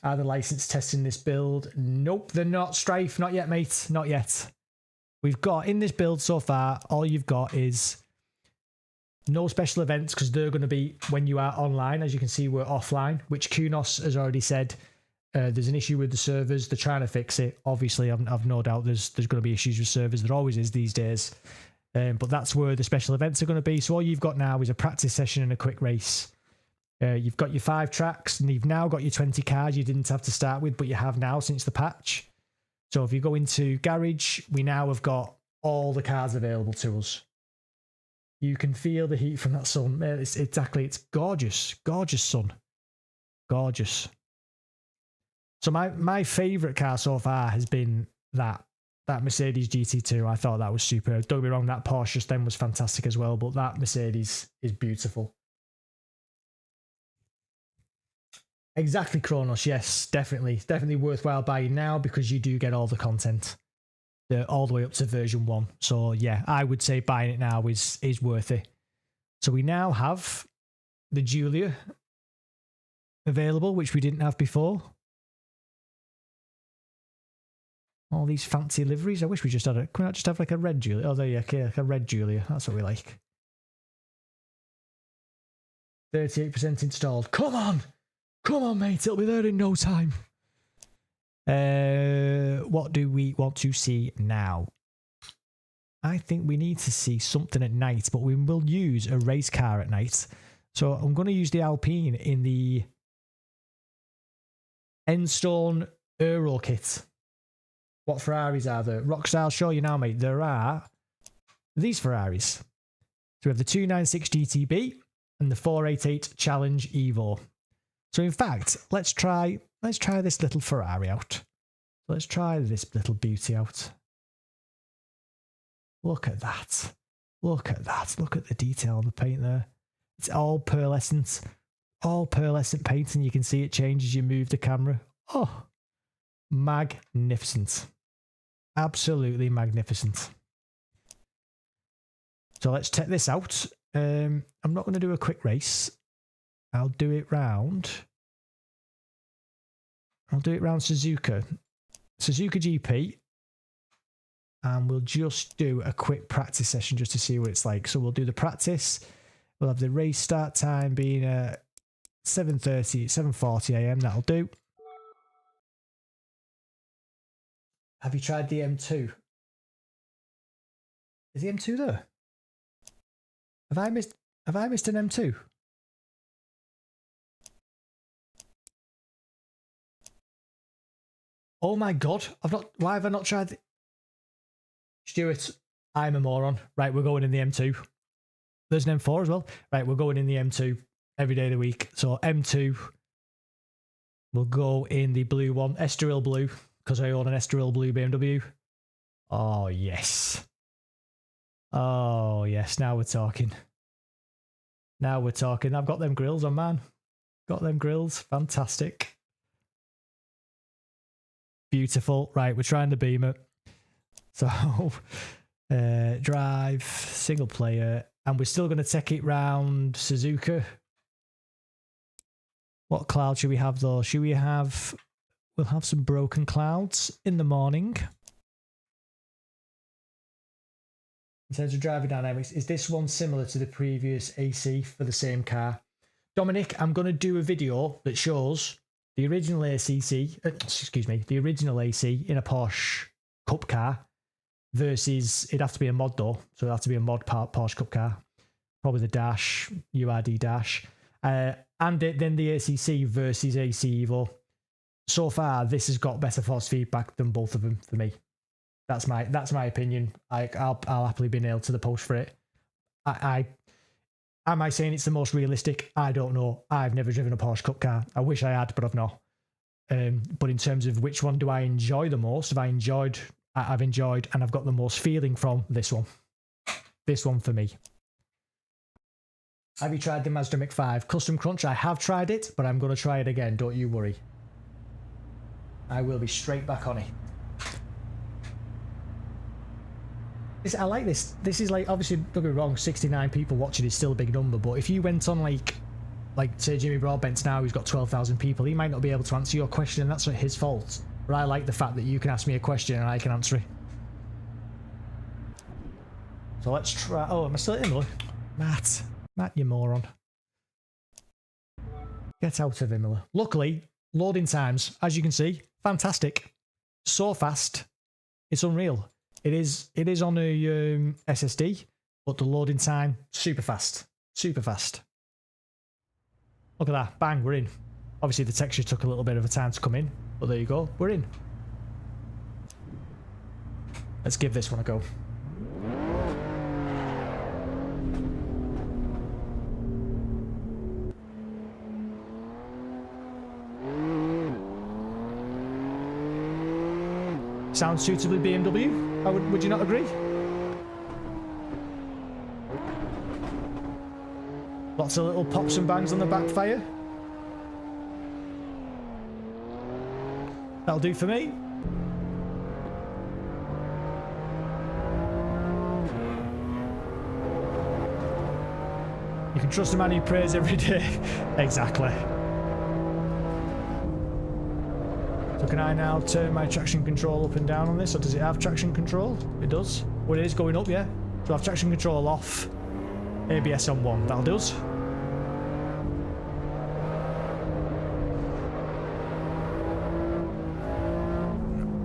Are the license testing this build? Nope, they're not. Strife, not yet, mate. Not yet. We've got in this build so far, all you've got is no special events, because they're going to be when you are online. As you can see, we're offline, which Kunos has already said. There's an issue with the servers. They're trying to fix it. Obviously, I've no doubt there's going to be issues with servers. There always is these days. But that's where the special events are going to be. So all you've got now is a practice session and a quick race. You've got your 5 tracks, and you've now got your 20 cars you didn't have to start with, but you have now since the patch. So if you go into Garage, we now have got all the cars available to us. You can feel the heat from that sun. It's gorgeous. Gorgeous sun. Gorgeous. So my favourite car so far has been that Mercedes GT2. I thought that was superb. Don't get me wrong, that Porsche just then was fantastic as well, but that Mercedes is beautiful. Exactly, Kronos. Yes, definitely. It's definitely worthwhile buying now, because you do get all the content all the way up to version 1. So yeah, I would say buying it now is worth it. So we now have the Giulia available, which we didn't have before. All these fancy liveries. I wish we just had can we not just have like a red Giulia? Oh, there you go, like a red Giulia. That's what we like. 38% installed. Come on! Come on, mate. It'll be there in no time. What do we want to see now? I think we need to see something at night, but we will use a race car at night. So I'm going to use the Alpine in the Endstone Euro kit. What Ferraris are there? Rockstar, I'll show you now, mate. There are these Ferraris. So we have the 296 GTB and the 488 Challenge Evo. So in fact, let's try this little Ferrari out. Let's try this little beauty out. Look at that. Look at that. Look at the detail on the paint there. It's all pearlescent. All pearlescent paint, and you can see it change as you move the camera. Oh, magnificent. Absolutely magnificent. So let's check this out. I'm not going to do a quick race. I'll do it round Suzuka GP, and we'll just do a quick practice session just to see what it's like. So we'll do the practice. We'll have the race start time being 7:30, 7:40 a.m. That'll do. Have you tried the M2? Is the M2 there? Have I missed an M2? Oh my god, why have I not tried it? Stuart, I'm a moron. Right, we're going in the M2. There's an M4 as well. Right, we're going in the M2 every day of the week. So M2, we'll go in the blue one, Estoril blue, because I own an Estoril blue BMW. Oh yes. Oh yes, now we're talking. Now we're talking. I've got them grills on, man. Got them grills. Fantastic. Beautiful. Right, we're trying the Beamer. So, drive, single player, and we're still going to take it round Suzuka. What cloud should we have though? Should we have... We'll have some broken clouds in the morning. In terms of driving dynamics, is this one similar to the previous AC for the same car? Dominic, I'm going to do a video that shows the original the original AC in a Porsche Cup car versus, it'd have to be a mod though, so it'd have to be a mod Porsche Cup car. Probably the dash, URD dash. And then the ACC versus AC EVO. So far, this has got better force feedback than both of them for me. That's my opinion. I'll happily be nailed to the post for it. Am I saying it's the most realistic? I don't know. I've never driven a Porsche Cup car. I wish I had, but I've not. But in terms of which one do I enjoy the most, I've enjoyed and I've got the most feeling from this one. This one for me. Have you tried the Mazda MX-5 Custom Crunch? I have tried it, but I'm going to try it again. Don't you worry. I will be straight back on it. I like this. This is like, obviously, don't get me wrong, 69 people watching is still a big number, but if you went on like say Jimmy Broadbent now, who's got 12,000 people, he might not be able to answer your question, and that's not his fault. But I like the fact that you can ask me a question and I can answer it. So let's try. Oh, am I still at Imola? Matt, you moron. Get out of Imola. Luckily, loading times, as you can see, fantastic. So fast, it's unreal. It is on a SSD, but the loading time, super fast. Super fast. Look at that. Bang, we're in. Obviously, the texture took a little bit of a time to come in, but there you go. We're in. Let's give this one a go. Sounds suitably BMW. Would you not agree? Lots of little pops and bangs on the backfire. That'll do for me. You can trust a man who prays every day. Exactly. So can I now turn my traction control up and down on this, or does it have traction control? It does. Well, it is going up, yeah. So I have traction control off, ABS on 1. That'll do us.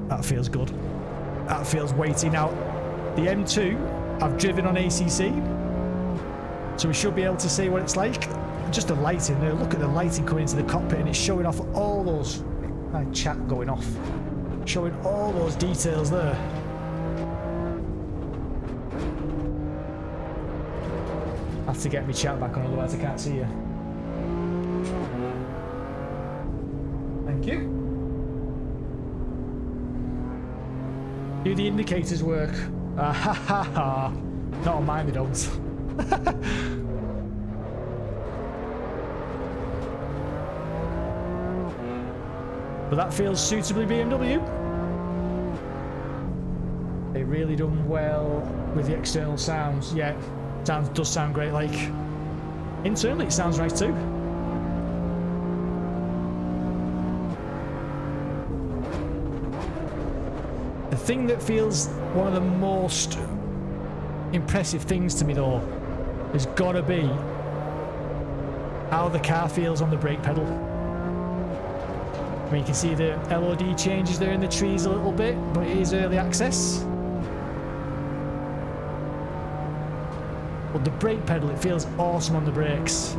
That feels good. That feels weighty. Now, the M2, I've driven on ACC, so we should be able to see what it's like. Just the lighting there. Look at the lighting coming into the cockpit, and it's showing off all those... My chat going off. Showing all those details there. I have to get my chat back on, otherwise I can't see you. Thank you. Do the indicators work? Ah ha ha ha. Not on mine, they don't. But that feels suitably BMW. They really done well with the external sounds. Yeah, does sound great. Like, internally it sounds nice too. The thing that feels one of the most impressive things to me though has got to be how the car feels on the brake pedal. I mean, you can see the LOD changes there in the trees a little bit, but it is early access. But the brake pedal, it feels awesome on the brakes.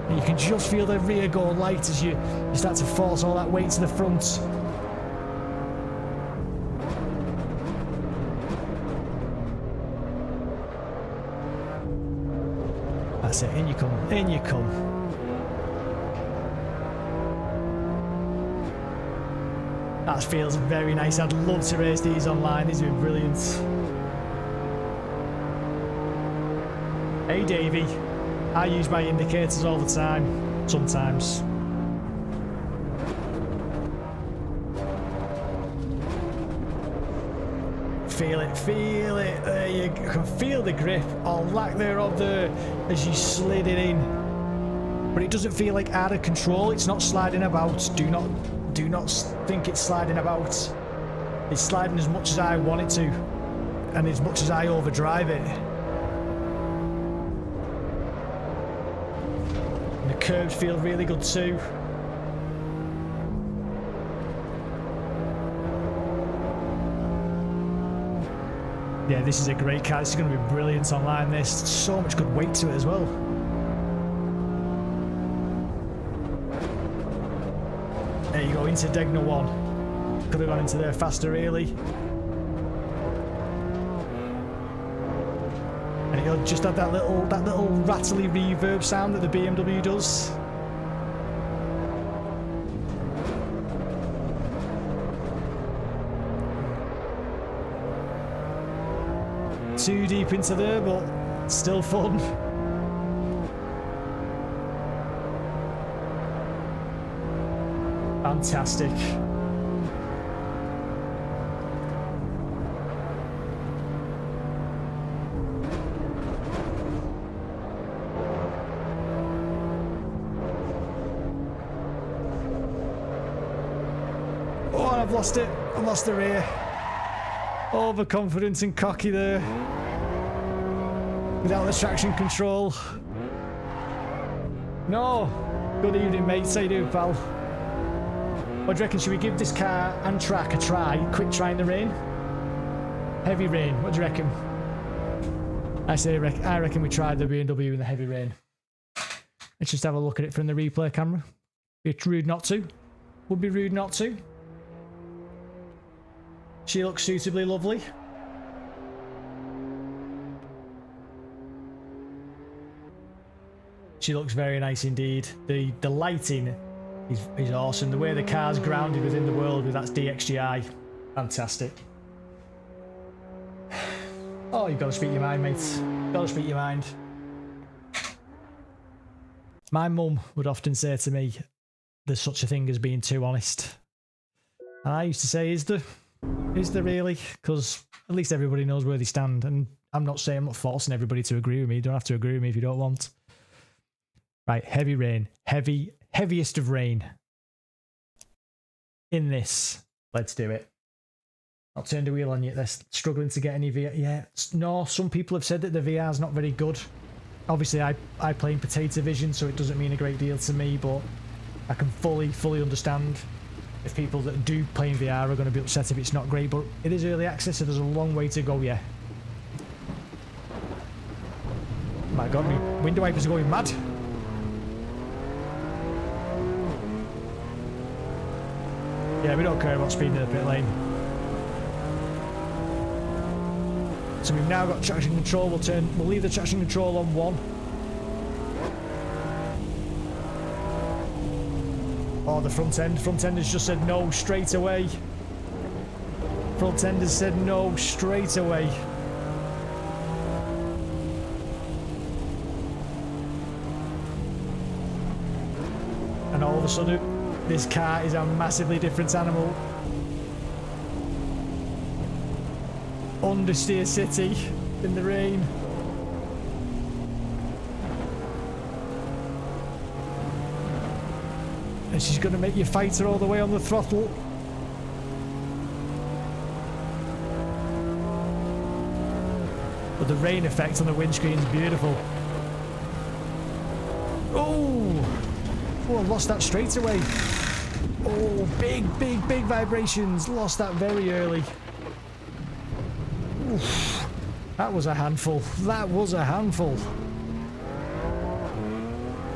And you can just feel the rear go light as you start to force all that weight to the front. That's it, in you come, in you come. That feels very nice. I'd love to race these online. These would be brilliant. Hey Davey, I use my indicators all the time, sometimes. Feel it, feel it. There you can feel the grip, or lack thereof there, as you slid it in. But it doesn't feel like out of control. It's not sliding about. Do not think it's sliding about. It's sliding as much as I want it to, and as much as I overdrive it. And the curves feel really good too. Yeah, this is a great car. This is going to be brilliant online. There's so much good weight to it as well. There you go, into Degna 1. Could have gone into there faster, really. And it'll just have that little rattly reverb sound that the BMW does. Too deep into there, but still fun. Fantastic. Oh, I've lost it. I've lost the rear. Overconfident and cocky there. Without the traction control. No. Good evening, mates. How you doing, pal? What do you reckon? Should we give this car and track a try? Quick try in the rain? Heavy rain. What do you reckon? I reckon we tried the BMW in the heavy rain. Let's just have a look at it from the replay camera. It's rude not to. Would be rude not to. She looks suitably lovely. She looks very nice indeed. The lighting is awesome. The way the car's grounded within the world with that DXGI. Fantastic. Oh, you've got to speak your mind, mates. Got to speak your mind. My mum would often say to me, there's such a thing as being too honest. And I used to say, is there really? Because at least everybody knows where they stand. And I'm not saying I'm not forcing everybody to agree with me. You don't have to agree with me if you don't want. Right, heavy rain. Heaviest of rain. In this. Let's do it. Not turned the wheel on yet. They're struggling to get any VR. Yeah, no, some people have said that the VR's not very good. Obviously, I play in potato vision, so it doesn't mean a great deal to me, but I can fully understand if people that do play in VR are going to be upset if it's not great, but it is early access, so there's a long way to go, yeah. My God, my window wipers are going mad. Yeah, we don't care about speed in the pit lane. So we've now got traction control. We'll leave the traction control on 1. Oh, the front end. Front end has just said no straight away. Front end has said no straight away. And all of a sudden, this car is a massively different animal. Understeer City in the rain. And she's going to make you fight her all the way on the throttle. But the rain effect on the windscreen is beautiful. Oh! Oh, I lost that straight away. Oh, big vibrations. Lost that very early. Oof. That was a handful. That was a handful.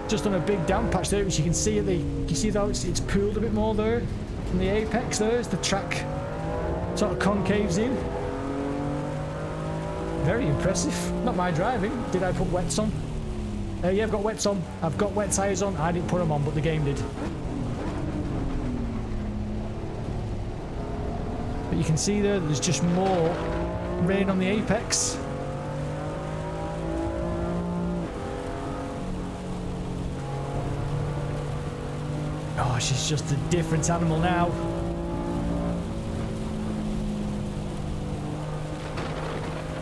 Just on a big damp patch there, which you can see at the... You see how it's pooled a bit more there? On the apex there, as the track sort of concaves in. Very impressive. Not my driving. Did I put wets on? Yeah, I've got wets on. I've got wet tyres on. I didn't put them on, but the game did. But you can see there's just more rain on the apex. Oh, she's just a different animal now.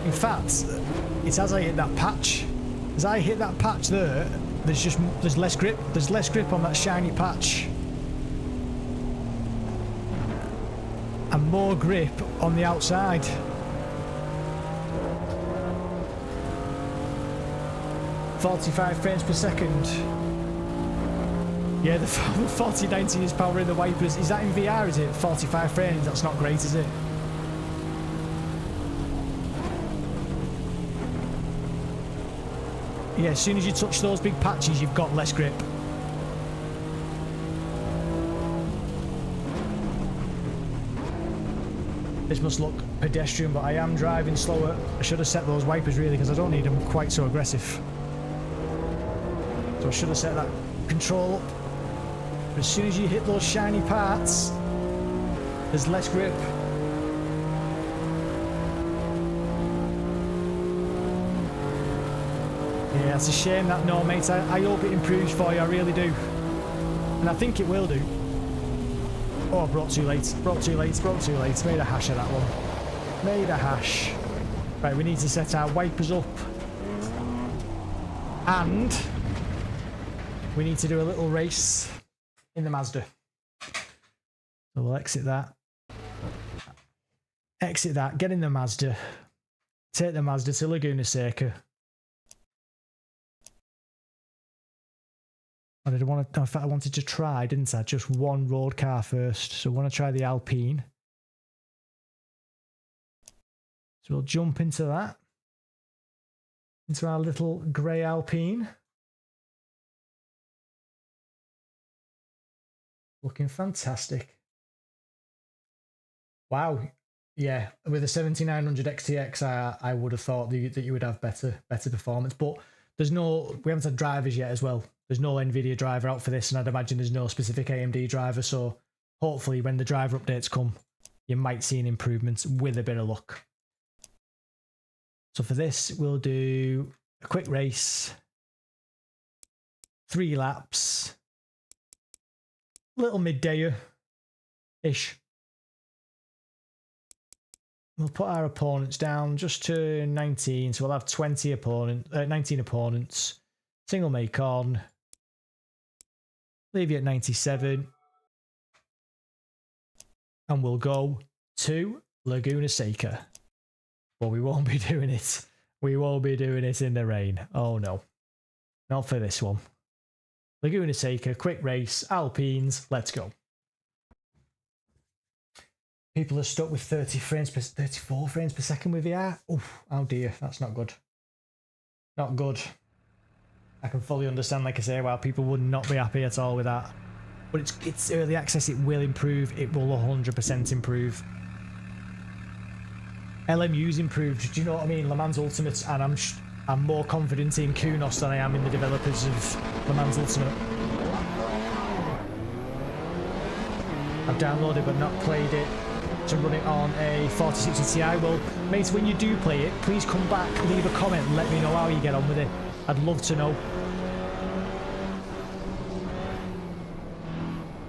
In fact, it's as I hit that patch. As I hit that patch there, there's less grip. There's less grip on that shiny patch. And more grip on the outside. .45 frames per second. Yeah, the 4090 is powering the wipers. Is that in VR, is it? 45 frames, that's not great, is it? Yeah, as soon as you touch those big patches, you've got less grip. This must look pedestrian, but I am driving slower. I should have set those wipers really, because I don't need them quite so aggressive. So I should have set that control up. But as soon as you hit those shiny parts, there's less grip. Yeah, it's a shame that, no, mate. I hope it improves for you, I really do. And I think it will do. Oh, brought too late. Brought too late. Brought too late. Made a hash of that one. Made a hash. Right, we need to set our wipers up. And we need to do a little race in the Mazda. So we'll exit that. Exit that. Get in the Mazda. Take the Mazda to Laguna Seca. I did want to, in fact, I wanted to try, didn't I? Just one road car first. So I want to try the Alpine. So we'll jump into that. Into our little grey Alpine. Looking fantastic. Wow. Yeah, with a 7900 XTX, I would have thought that you would have better performance. But there's no, we haven't had drivers yet as well. There's no NVIDIA driver out for this, and I'd imagine there's no specific AMD driver, so hopefully when the driver updates come, you might see an improvement with a bit of luck. So for this, we'll do a quick race, 3 laps, little middayer-ish. We'll put our opponents down just to 19, so we'll have 19 opponents, single make on. Leave you at 97. And we'll go to Laguna Seca. Well, we won't be doing it. We won't be doing it in the rain. Oh no. Not for this one. Laguna Seca, quick race, Alpines, let's go. People are stuck with 34 frames per second with VR. Oof, oh dear, that's not good. Not good. I can fully understand, like I say, why people would not be happy at all with that. But it's early access, it will improve. It will 100% improve. LMU's improved, do you know what I mean? Le Mans Ultimate, and I'm more confident in Kunos than I am in the developers of Le Mans Ultimate. I've downloaded but not played it to run it on a 4060 Ti. Well, mate, when you do play it, please come back, leave a comment, and let me know how you get on with it. I'd love to know.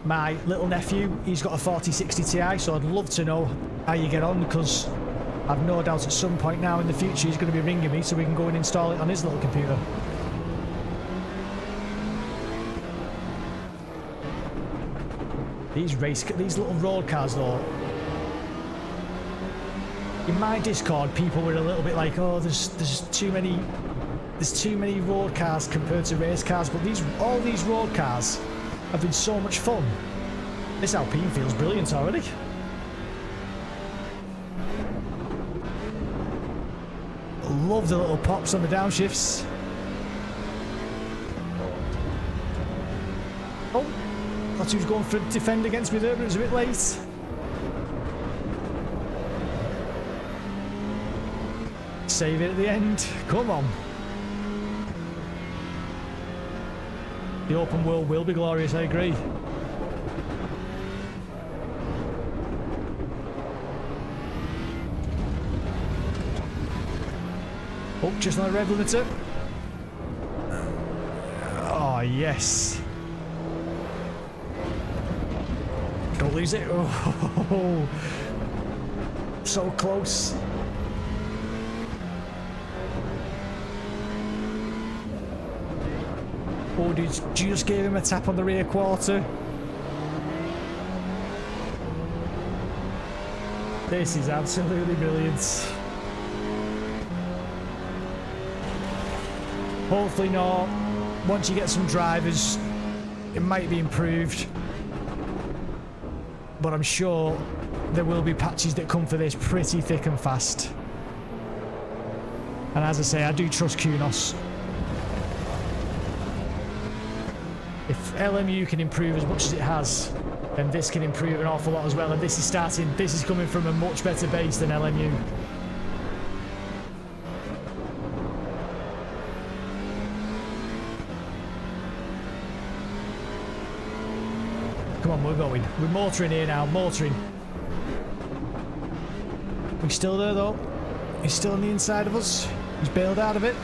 My little nephew, he's got a 4060 Ti, so I'd love to know how you get on, because I've no doubt at some point now in the future he's going to be ringing me so we can go and install it on his little computer. These little road cars though, in my Discord, people were a little bit like, oh, there's too many road cars compared to race cars, but all these road cars have been so much fun. This Alpine feels brilliant already. Love the little pops on the downshifts. Oh, thought he was going for a defend against me there, but it was a bit late. Save it at the end. Come on. The open world will be glorious, I agree. Oh, just on the rev limiter. Oh, yes. Don't lose it. Oh, so close. Oh, dude, just gave him a tap on the rear quarter. This is absolutely brilliant. Hopefully not. Once you get some drivers, it might be improved. But I'm sure there will be patches that come for this pretty thick and fast. And as I say, I do trust Kunos. If LMU can improve as much as it has, then this can improve an awful lot as well. And this is coming from a much better base than LMU. Come on, we're going. We're motoring here now, motoring. We're still there though. He's still on the inside of us. He's bailed out of it.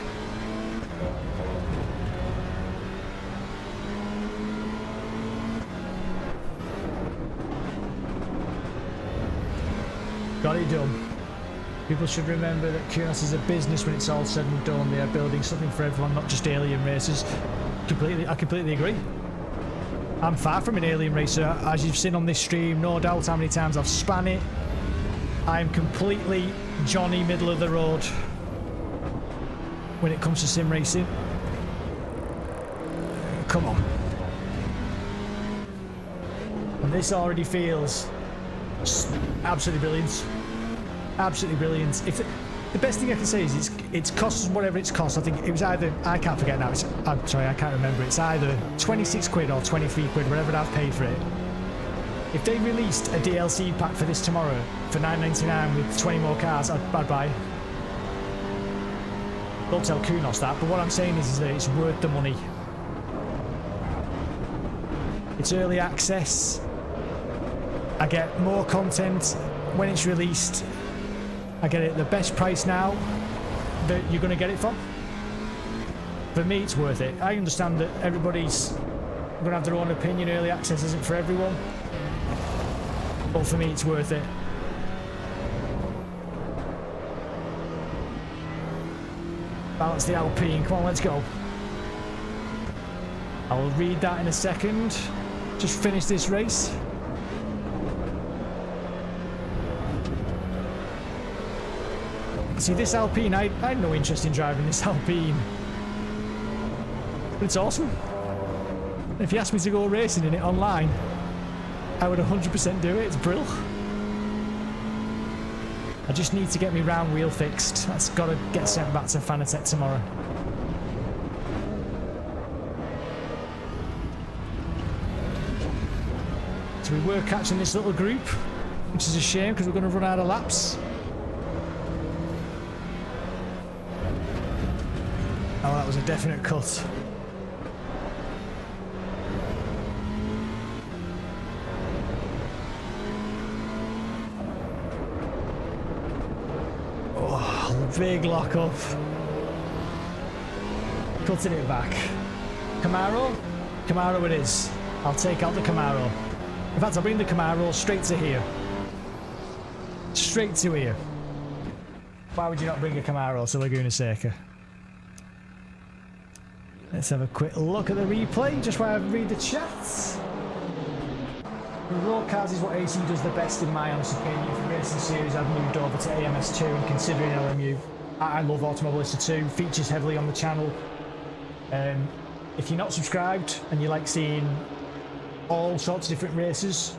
Got it done. People should remember that Kunos is a business when it's all said and done. They are building something for everyone, not just alien racers. I completely agree. I'm far from an alien racer, as you've seen on this stream. No doubt how many times I've span it. I'm completely Johnny middle of the road when it comes to sim racing. Come on. And this already feels absolutely brilliant. Absolutely brilliant. The best thing I can say is it's cost whatever it's cost. I think it was either, I can't forget now, I'm sorry, I can't remember. It's either 26 quid or 23 quid, whatever I've paid for it. If they released a DLC pack for this tomorrow for $9.99 with 20 more cars, I'd buy. Don't tell Kunos that, but what I'm saying is that it's worth the money. It's early access. I get more content when it's released. I get it at the best price now that you're going to get it from. For me, it's worth it. I understand that everybody's going to have their own opinion. Early access isn't for everyone. But for me, it's worth it. Balance the Alpine. Come on, let's go. I'll read that in a second. Just finish this race. See, this Alpine, I had no interest in driving this Alpine. But it's awesome. If you asked me to go racing in it online, I would 100% do it. It's brilliant. I just need to get my round wheel fixed. That's got to get sent back to Fanatec tomorrow. So we were catching this little group, which is a shame because we're going to run out of laps. Oh, that was a definite cut. Oh, big lock up. Cutting it back. Camaro? Camaro it is. I'll take out the Camaro. In fact, I'll bring the Camaro straight to here. Straight to here. Why would you not bring a Camaro to Laguna Seca? Let's have a quick look at the replay, just while I read the chats. The road cars is what AC does the best in my honest opinion. For racing series, I've moved over to AMS2 and considering LMU. I love Automobilista 2, features heavily on the channel. If you're not subscribed and you like seeing all sorts of different races,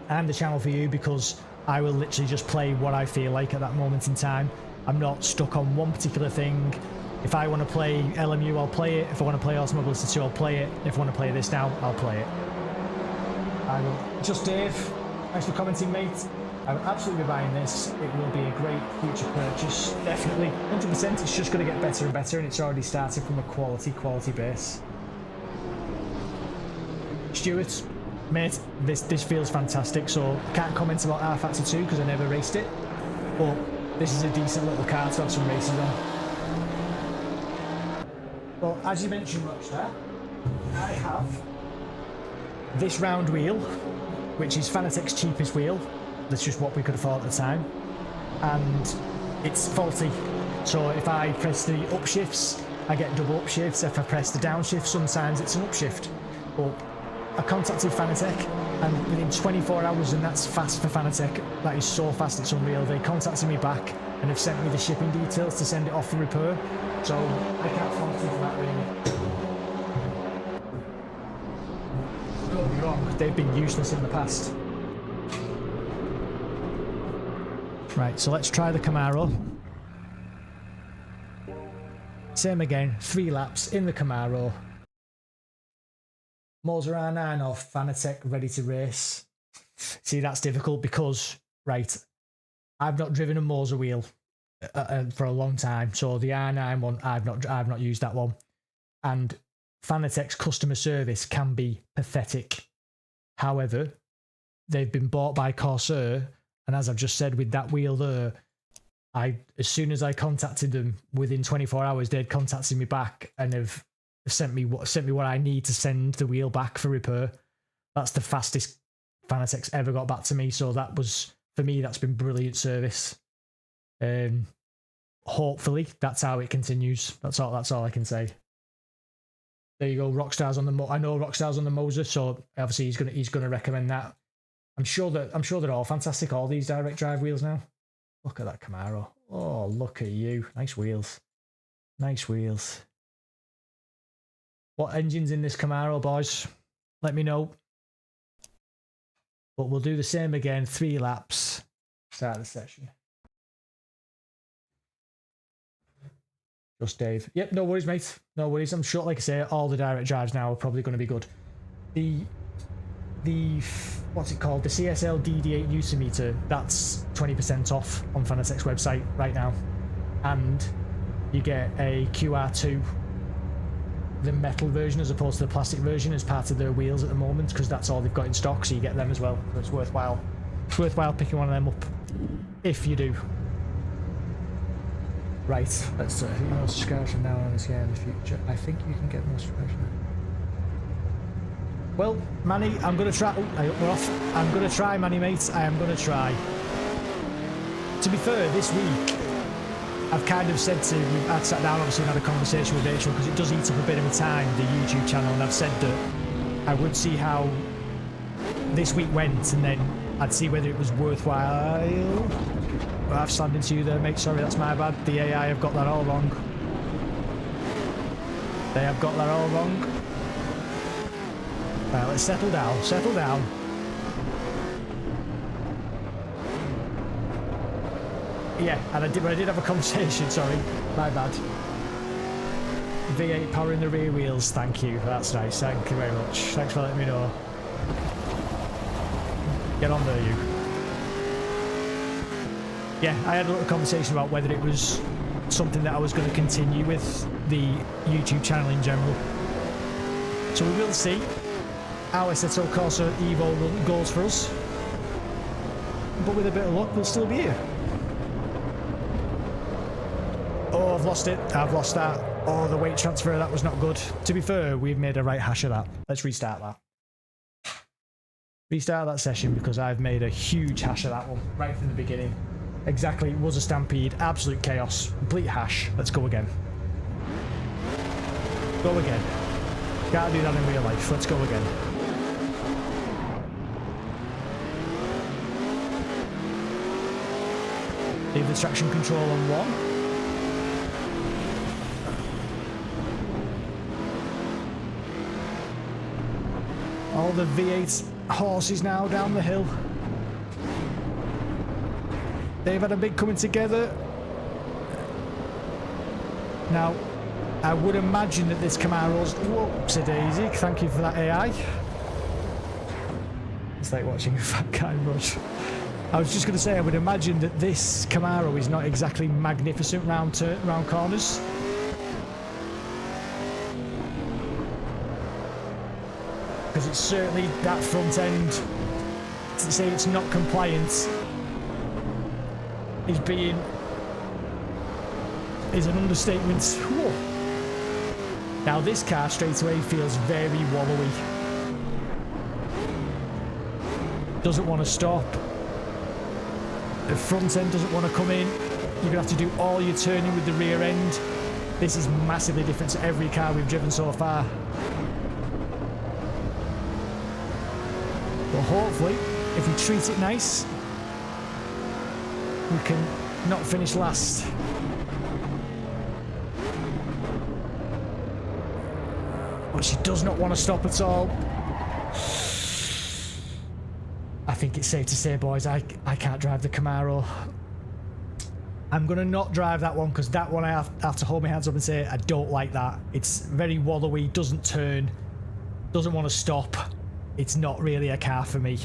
I'm the channel for you because I will literally just play what I feel like at that moment in time. I'm not stuck on one particular thing. If I want to play LMU, I'll play it. If I want to play Automobilista 2, I'll play it. If I want to play this now, I'll play it. I will. Just Dave, thanks for commenting, mate. I will absolutely be buying this. It will be a great future purchase, definitely. 100%, it's just going to get better and better, and it's already started from a quality base. Stuart, mate, this feels fantastic, so can't comment about R Factor 2 because I never raced it, but this is a decent little car to have some races on. Well, as you mentioned, Rockstar, I have this round wheel, which is Fanatec's cheapest wheel. That's just what we could afford at the time, and it's faulty. So if I press the upshifts, I get double upshifts. If I press the downshift, sometimes it's an upshift. But I contacted Fanatec, and within 24 hours, and that's fast for Fanatec. That is so fast, it's unreal. They contacted me back and have sent me the shipping details to send it off for repair. So I can't fault you for that, really. Don't be wrong, they've been useless in the past. Right, so let's try the Camaro. Same again, 3 laps in the Camaro. Motor R9 off, Fanatec ready to race. See, that's difficult because, right, I've not driven a Moser wheel for a long time, so the R9 one, I've not used that one. And Fanatec's customer service can be pathetic. However, they've been bought by Corsair, and as I've just said with that wheel there, as soon as I contacted them, within 24 hours, they'd contacted me back and have sent me what I need to send the wheel back for repair. That's the fastest Fanatec's ever got back to me, so that was, for me, that's been brilliant service. Hopefully that's how it continues. That's all I can say. There you go. Rockstar's on the I know Rockstar's on the Moser, so obviously he's gonna recommend that. I'm sure they're all fantastic, all these direct drive wheels now. Look at that Camaro. Oh, look at you. Nice wheels. Nice wheels. What engine's in this Camaro, boys? Let me know. But we'll do the same again. 3 laps. Start the session. Just Dave. Yep, no worries, mate. No worries. I'm sure, like I say, all the direct drives now are probably going to be good. The what's it called? The CSL DD8 user meter, that's 20% off on Fanatec's website right now. And you get a QR2, the metal version as opposed to the plastic version, as part of their wheels at the moment, because that's all they've got in stock, so you get them as well. So it's worthwhile. It's worthwhile picking one of them up if you do. Right, let's see. More subscribers from now on this year in the future. I think you can get more subscribers. Well, Manny, I'm going to try. Oh, we're off. I'm going to try, Manny, mate. I am going to try. To be fair, this week, I've kind of said to, I've sat down obviously and had a conversation with Rachel, because it does eat up a bit of my time, the YouTube channel, and I've said that I would see how this week went, and then I'd see whether it was worthwhile. I've slammed into you there, mate. Sorry, that's my bad. The AI have got that all wrong. They have got that all wrong. Right, let's settle down. Settle down. Yeah, and I did have a conversation. Sorry, my bad. V8 power in the rear wheels. Thank you. That's nice. Thank you very much. Thanks for letting me know. Get on there, you. Yeah, I had a little conversation about whether it was something that I was going to continue with the YouTube channel in general. So we will see how Assetto Corsa EVO goes for us. But with a bit of luck, we'll still be here. Oh, I've lost it. I've lost that. Oh, the weight transfer, that was not good. To be fair, we've made a right hash of that. Let's restart that. Restart that session, because I've made a huge hash of that one right from the beginning. Exactly, it was a stampede, absolute chaos, complete hash. Let's go again. Go again. Can't do that in real life. Let's go again. Leave the traction control on 1. All the V8 horses now down the hill. They've had a big coming together. Now, I would imagine that this Camaro's... Whoops-a-daisy, thank you for that AI. It's like watching a fat guy rush. I was just going to say, I would imagine that this Camaro is not exactly magnificent round corners. Because it's certainly that front end, to say it's not compliant is an understatement. Whoa. Now this car straight away feels very wallowy. Doesn't want to stop. The front end doesn't want to come in. You're going to have to do all your turning with the rear end. This is massively different to every car we've driven so far. But hopefully, if we treat it nice, we can not finish last. But she does not want to stop at all. I think it's safe to say, boys, I can't drive the Camaro. I'm going to not drive that one, because that one I have to hold my hands up and say I don't like that. It's very wallowy, doesn't turn, doesn't want to stop. It's not really a car for me.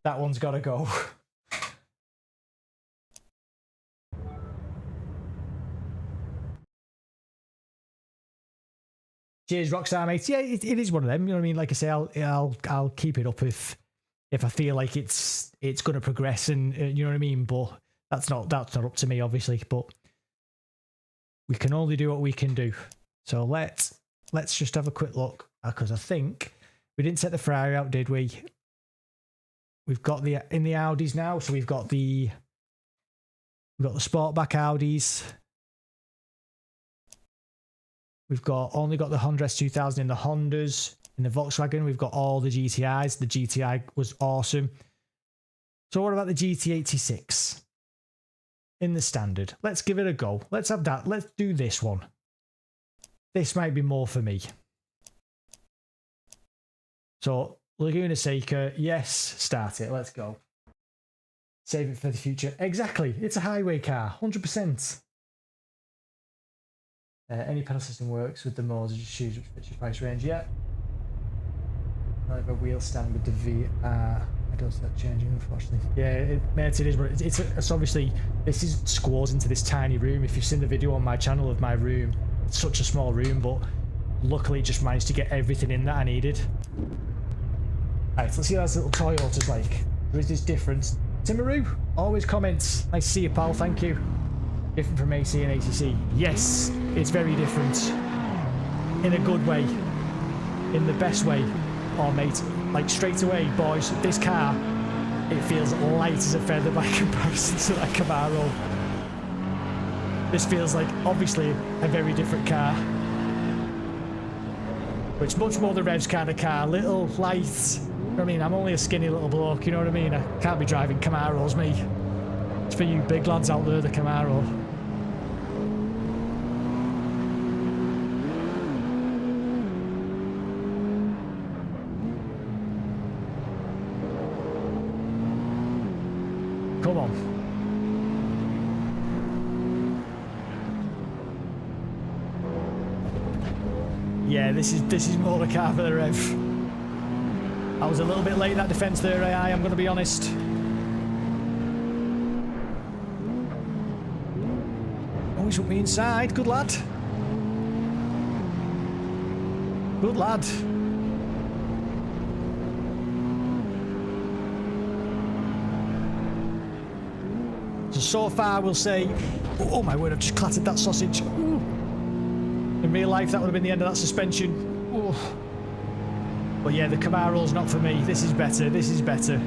That one's got to go. Cheers, Rockstar, mate. Yeah, it is one of them. You know what I mean? Like I say, I'll keep it up if I feel like it's going to progress, and you know what I mean. But that's not up to me, obviously. But we can only do what we can do. So let's just have a quick look, because I think we didn't set the Ferrari out, did we? We've got in the Audis now, so we've got the Sportback Audis. We've only got the Honda S2000 in the Hondas. In the Volkswagen, we've got all the GTIs. The GTI was awesome. So what about the GT86? In the standard. Let's give it a go. Let's have that. Let's do this one. This might be more for me. So, Laguna Seca, yes, start it. Let's go. Save it for the future. Exactly. It's a highway car. 100%. Any pedal system works with the modes, just choose which fits your price range. Yeah. I have a wheel stand with the VR. I don't start changing, unfortunately. Yeah, it is, but it's obviously, this is squaws into this tiny room. If you've seen the video on my channel of my room, it's such a small room, but luckily just managed to get everything in that I needed. Alright, let's see how this little Toyota's like. Or is this different? Timaru, always comments. Nice to see you, pal, thank you. Different from AC and ACC. Yes, it's very different. In a good way. In the best way. Oh, mate, like straight away, boys, this car, it feels light as a feather by comparison to that Camaro. This feels like, obviously, a very different car. But it's much more the Revs kind of car. Little, light. You know what I mean? I'm only a skinny little bloke, you know what I mean? I can't be driving Camaros, me. It's for you big lads out there, the Camaro. Come on. Yeah, this is more the car for the Rev. I was a little bit late in that defence there, AI, I'm going to be honest. Always put me inside, good lad. Good lad. So far, we'll say, oh my word, I've just clattered that sausage. Ooh. In real life, that would have been the end of that suspension. Ooh. But yeah, the Camaro's not for me. This is better. This is better.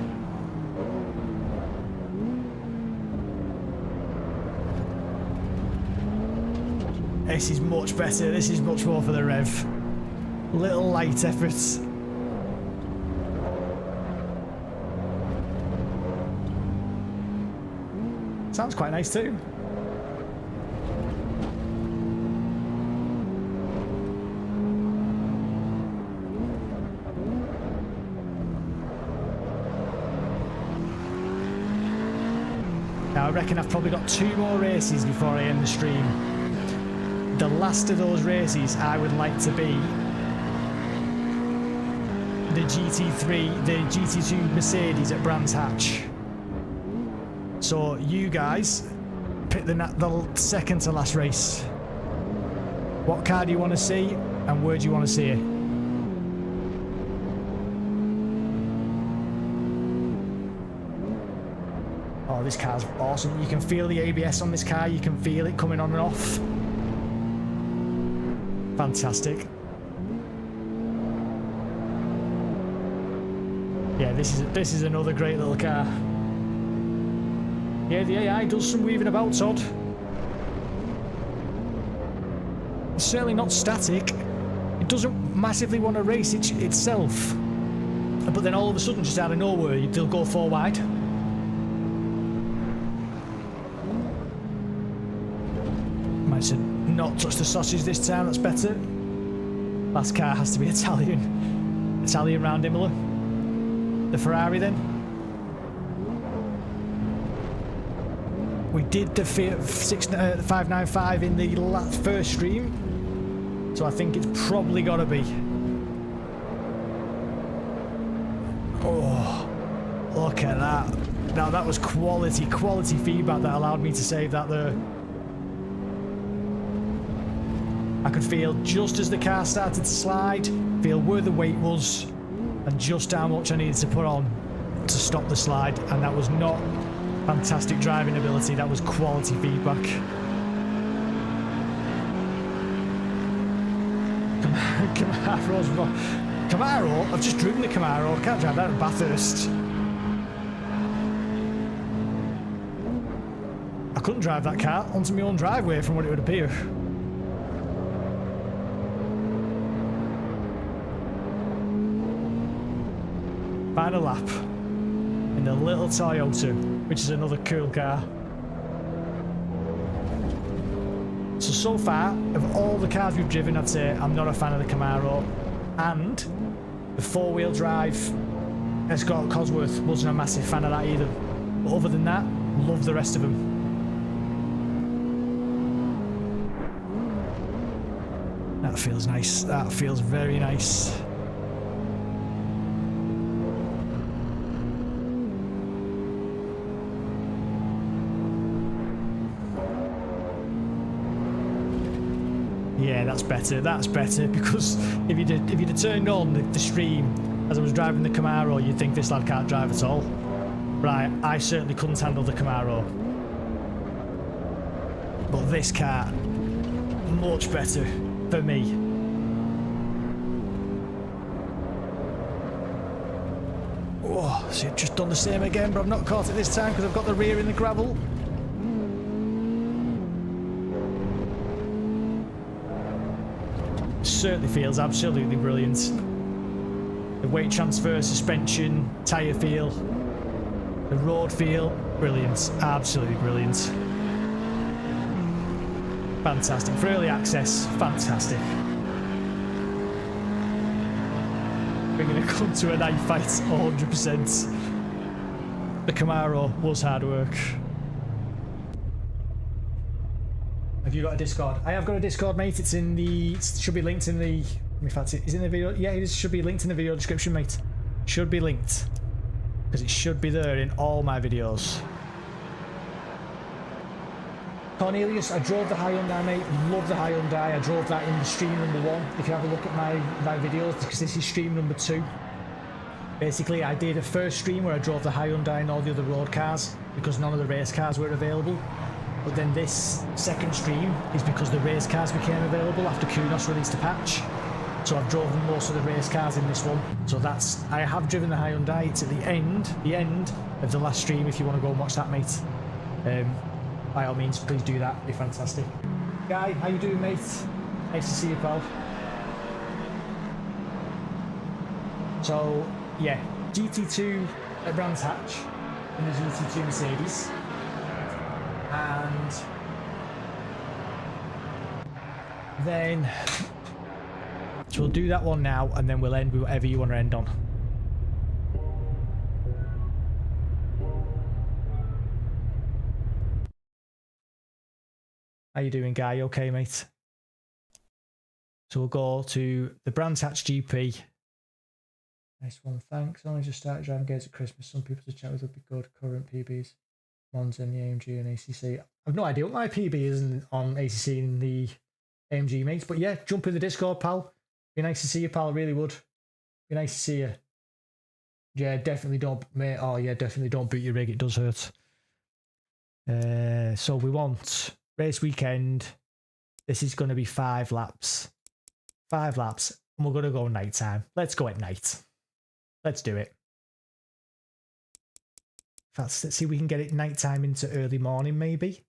This is much better. This is much more for the Rev. Little light efforts. Sounds quite nice too. Now I reckon I've probably got 2 more races before I end the stream. The last of those races I would like to be the GT3, the GT2 Mercedes at Brands Hatch. So you guys pick the second to last race. What car do you want to see and where do you want to see it? Oh, this car's awesome. You can feel the ABS on this car. You can feel it coming on and off. Fantastic. Yeah, this is another great little car. Yeah, the AI does some weaving about, Todd. It's certainly not static. It doesn't massively want to race itself. But then all of a sudden, just out of nowhere, they'll go 4 wide. Might have not touch the sausage this time, that's better. Last car has to be Italian. Italian round Imola. The Ferrari then. We did the 595 in the first stream, so I think it's probably got to be. Oh, look at that. Now that was quality feedback that allowed me to save that there. I could feel just as the car started to slide, feel where the weight was, and just how much I needed to put on to stop the slide, and that was not fantastic driving ability, that was quality feedback. Camaro? I've just driven the Camaro, I can't drive that at Bathurst. I couldn't drive that car onto my own driveway from what it would appear. Final lap in the little Toyota, which is another cool car. So far, of all the cars we've driven, I'd say I'm not a fan of the Camaro, and the 4-wheel drive Escort Cosworth, wasn't a massive fan of that either. But other than that, love the rest of them. That feels nice. That feels very nice. Yeah, that's better. That's better, because if you'd have turned on the stream as I was driving the Camaro, you'd think this lad can't drive at all. Right, I certainly couldn't handle the Camaro. But this car, much better for me. Oh, so I've just done the same again, but I've not caught it this time because I've got the rear in the gravel. Certainly feels absolutely brilliant. The weight transfer, suspension, tyre feel, the road feel, brilliant, absolutely brilliant. Fantastic. For early access, fantastic. We're going to come to a knife fight 100%. The Camaro was hard work. Have you got a Discord? I have got a Discord, mate. It's in the... It should be linked in the... In fact, is it in the video? Yeah, it should be linked in the video description, mate. Should be linked. Because it should be there in all my videos. Cornelius, I drove the Hyundai, mate. Love the Hyundai. I drove that in the stream number 1. If you have a look at my videos, because this is stream number 2. Basically, I did a first stream where I drove the Hyundai and all the other road cars, because none of the race cars were available. But then this second stream is because the race cars became available after Kunos released a patch. So I've driven most of the race cars in this one. So that's... I have driven the Hyundai. It's at the end of the last stream if you want to go and watch that, mate. By all means, please do that. It'd be fantastic. Guy, how you doing, mate? Nice to see you, pal. So, yeah, GT2 at Brands Hatch in the GT2 Mercedes. And then, so we'll do that one now, and then we'll end with whatever you want to end on. How you doing, Guy? You okay, mate? So we'll go to the Brands Hatch GP. Nice one, thanks. Only just started driving games at Christmas. Some people to chat with would be good. Current PBs, Monza and the AMG and ACC. I've no idea what my PB is on ACC and the AMG, mates. But yeah, jump in the Discord, pal. Be nice to see you, pal. It really would. Be nice to see you. Yeah, definitely don't, mate. Oh yeah, definitely don't boot your rig. It does hurt. So we want race weekend. This is going to be 5 laps. 5 laps. And we're going to go nighttime. Let's go at night. Let's do it. Let's see if we can get it nighttime into early morning, maybe.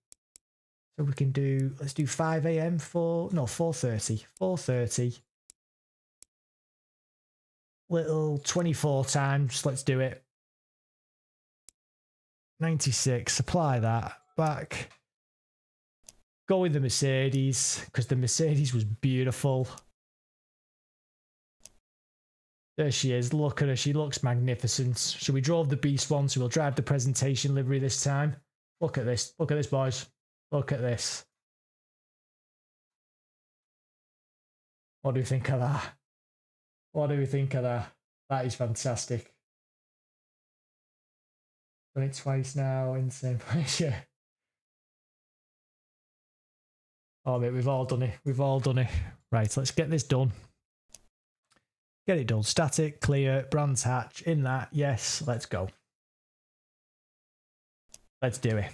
So we can do, let's do 5 a.m. for, no, 4:30. 4:30. Little 24 times. Let's do it. 96. Apply that. Back. Go with the Mercedes, because the Mercedes was beautiful. There she is. Look at her. She looks magnificent. So we drove the Beast one, so we'll drive the presentation livery this time. Look at this. Look at this, boys. Look at this. What do you think of that? What do we think of that? That is fantastic. Done it twice now in the same place, yeah. Oh, mate, we've all done it. We've all done it. Right, let's get this done. Get it done. Static, clear, Brands Hatch, in that. Yes, let's go. Let's do it.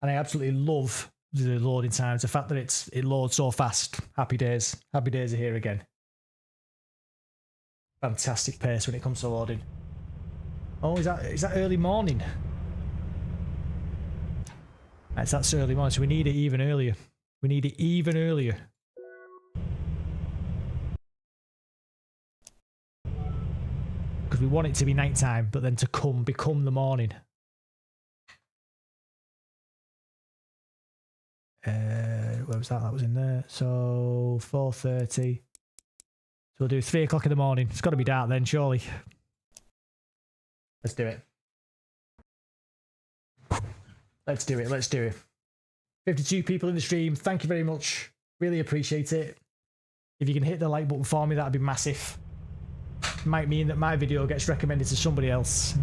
And I absolutely love the loading times. The fact that it loads so fast. Happy days. Happy days are here again. Fantastic pace when it comes to loading. Oh, is that early morning? Right, that's early morning, so we need it even earlier. We need it even earlier. Because we want it to be nighttime, but then to become the morning. Where was that? That was in there. So 4:30. So we'll do 3 o'clock in the morning. It's got to be dark then, surely. Let's do it. Let's do it. Let's do it. 52 people in the stream. Thank you very much. Really appreciate it. If you can hit the like button for me, that'd be massive. Might mean that my video gets recommended to somebody else.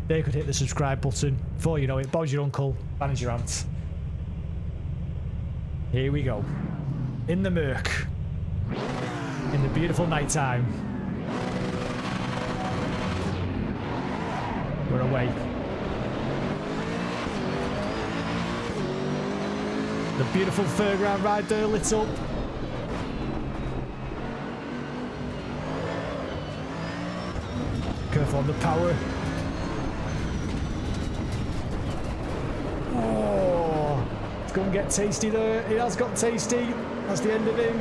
They could hit the subscribe button. Before you know it, Bob's your uncle, Van is your aunt. Here we go. In the murk. In the beautiful nighttime. We're away. The beautiful fairground ride there lit up. Careful on the power. Oh, it's going to get tasty there. It has got tasty. That's the end of him.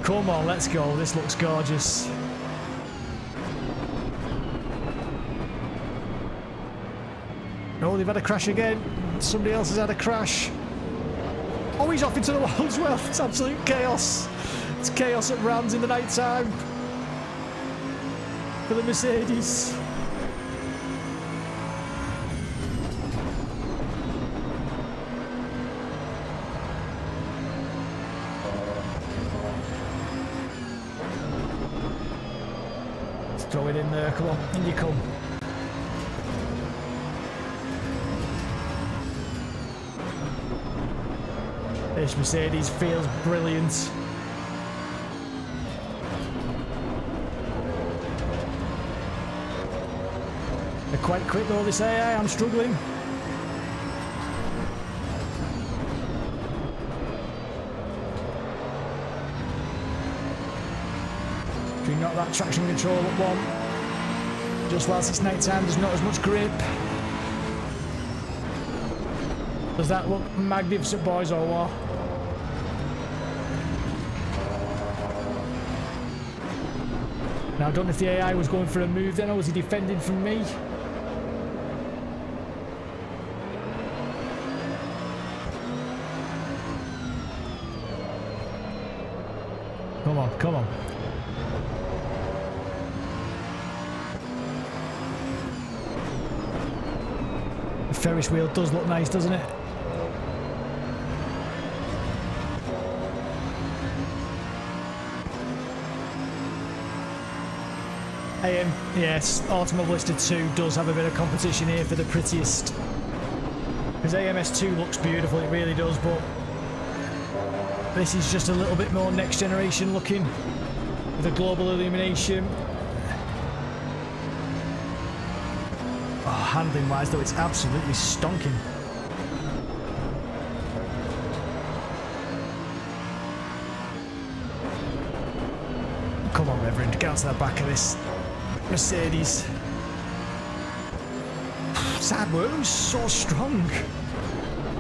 Come on, let's go. This looks gorgeous. Oh, they've had a crash again. Somebody else has had a crash. Oh, he's off into the wall as well. It's absolute chaos. It's chaos at Rams in the night time for the Mercedes. Let's throw it in there. Come on, in you come. This Mercedes feels brilliant. They're quite quick though, they say. I'm struggling. Do not that traction control at one. Just whilst it's night time, there's not as much grip. Does that look magnificent, boys, or what? Now, I don't know if the AI was going for a move then, or was he defending from me? Come on, come on. The Ferris wheel does look nice, doesn't it? Yes, Automobilista 2 does have a bit of competition here for the prettiest. Because AMS2 looks beautiful, it really does, but this is just a little bit more next generation looking with the global illumination. Oh, handling wise though, it's absolutely stonking. Come on, Reverend, get onto the back of this Mercedes. Sad work, so strong.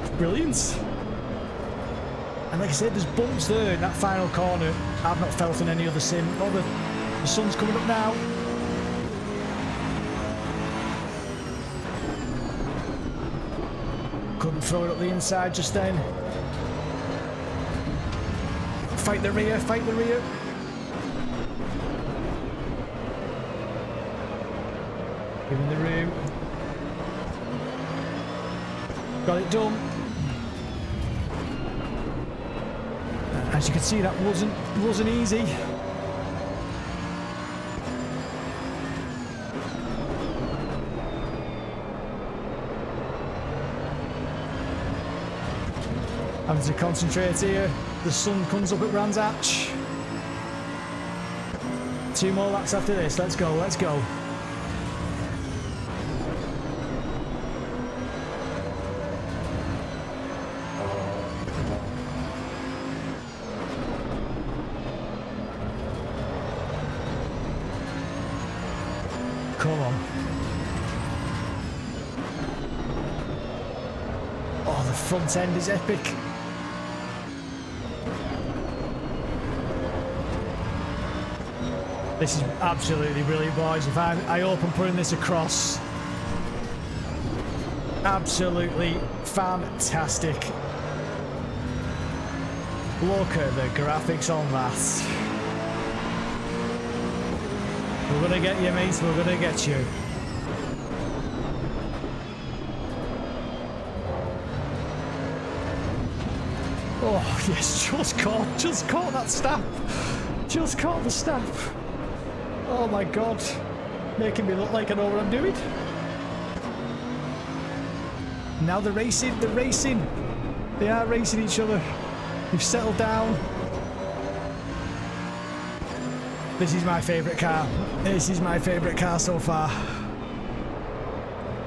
It's brilliant. And like I said, there's bumps there in that final corner I've not felt in any other sim. Oh, the sun's coming up now. Couldn't throw it up the inside just then. Fight the rear, fight the rear. Give him the room. Got it done. As you can see, that wasn't easy. Having to concentrate here. The sun comes up at Brands Hatch. 2 more laps after this. Let's go, let's go. Come on. Oh, the front end is epic. This is absolutely brilliant, boys. If I open putting this across, absolutely fantastic. Look at the graphics on that. We're gonna get you, mate. We're gonna get you. Oh yes, just caught that stamp. Just caught the stamp. Oh my god, making me look like I know what I'm doing. Now they're racing. They are racing each other. They've settled down. This is my favourite car. This is my favourite car so far.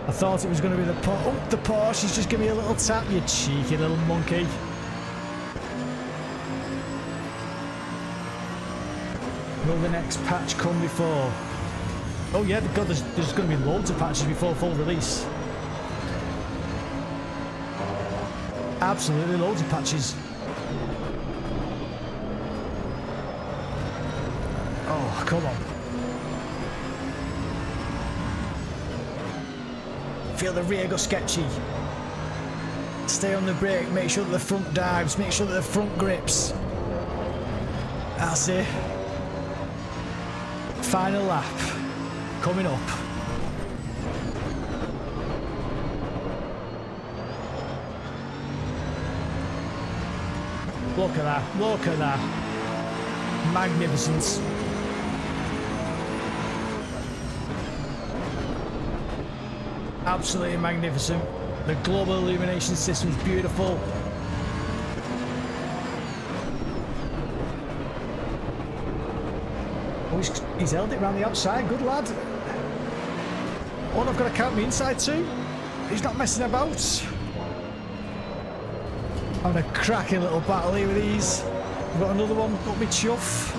I thought it was going to be the Porsche. Oh, the Porsche. He's just giving me a little tap, you cheeky little monkey. Will the next patch come before? Oh yeah, God, there's going to be loads of patches before full release. Absolutely loads of patches. Oh, come on. Feel the rear go sketchy. Stay on the brake, make sure that the front dives, make sure that the front grips. That's it. Final lap. Coming up. Look at that, look at that. Magnificent. Absolutely magnificent. The global illumination system is beautiful. Oh, he's held it around the outside. Good lad. Oh, I've got to count me inside too. He's not messing about. Having a cracking little battle here with these. We've got another one. Got me chuff.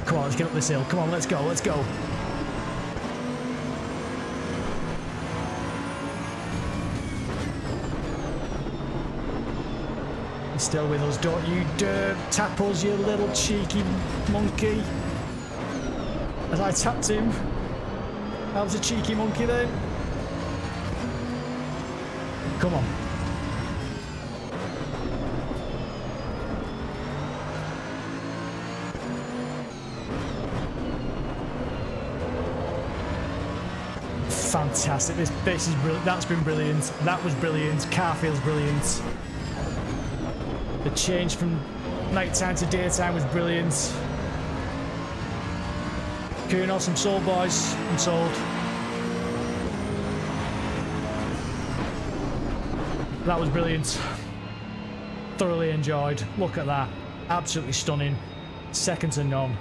Come on, let's get up this hill. Come on, let's go, let's go. You're still with us, don't you dare tap us, you little cheeky monkey. As I tapped him. That was a cheeky monkey then. Come on. Fantastic. This is brilliant. That's been brilliant. That was brilliant. Car feels brilliant. The change from nighttime to daytime was brilliant. Kunos, I'm sold, boys. I'm sold. That was brilliant. Thoroughly enjoyed. Look at that. Absolutely stunning. Second to none.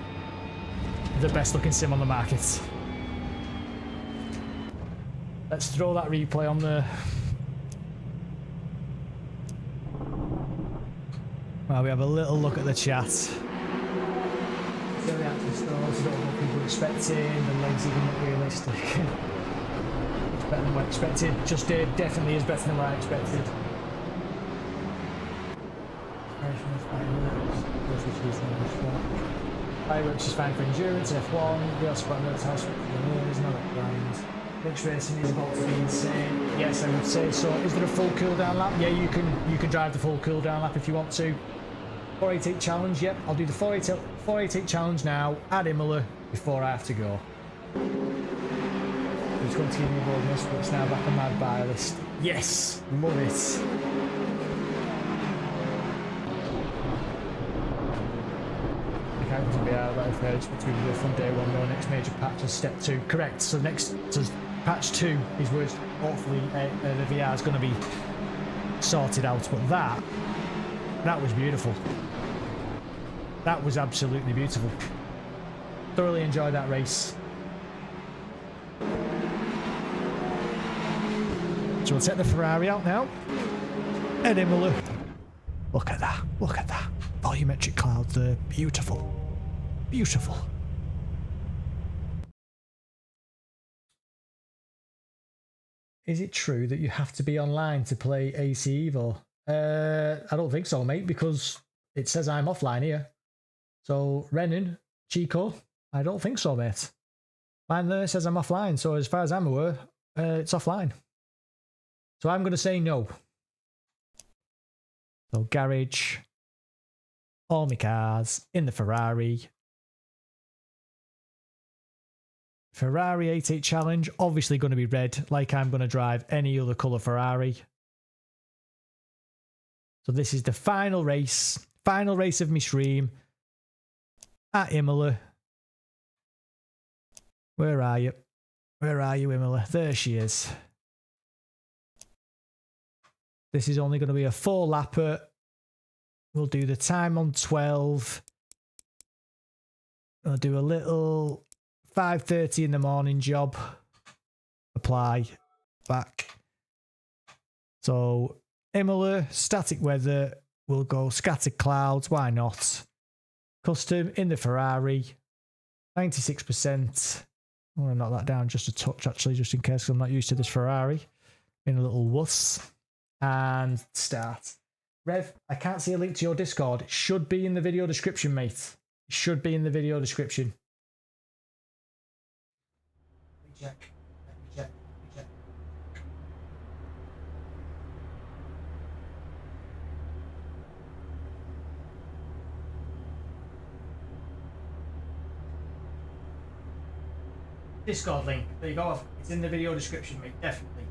The best looking sim on the market. Let's throw that replay on there. Well, we have a little look at the chat. Early access stores, don't know what people are expecting, the legs even look realistic. It's better than what I expected. Just definitely is better than what I expected. Fireworks is fine for endurance, F1, we also got another house for engineers, not a brand. Mixed racing is about to be insane. Yes, I would say so. Is there a full cooldown lap? Yeah, you can drive the full cooldown lap if you want to. 488 challenge, yep. I'll do the 488 challenge now at Imola before I have to go. It's going to give me a bonus, but it's now back on my buy list. Yes! Love it. I can't to be out of that if between the from day one, no next major patch is step 2. Correct. So patch 2 is where hopefully the VR is going to be sorted out. But that was beautiful. That was absolutely beautiful. Thoroughly enjoyed that race. So we'll take the Ferrari out now. And Imola. Look at that. Look at that. Volumetric clouds there. Beautiful. Beautiful. Is it true that you have to be online to play AC Evo? I don't think so, mate, because it says I'm offline here. So, Renan, Chico, I don't think so, mate. Mine there says I'm offline, so as far as I'm aware, it's offline. So I'm going to say no. So, garage, all my cars, in the Ferrari. Ferrari 88 challenge, obviously going to be red, like I'm going to drive any other colour Ferrari. So this is the final race of my stream at Imola. Where are you? Where are you, Imola? There she is. This is only going to be a 4-lapper. We'll do the time on 12. I'll do a little 5:30 in the morning job. Apply. Back. So Imola, static weather, we'll go scattered clouds, why not? Custom in the Ferrari, 96%. I want to knock that down just a touch actually, just in case I'm not used to this Ferrari. In a little wuss. And start. Rev, I can't see a link to your Discord. It should be in the video description, mate. It should be in the video description. Let me check. Discord link. There you go. It's in the video description, mate. Definitely.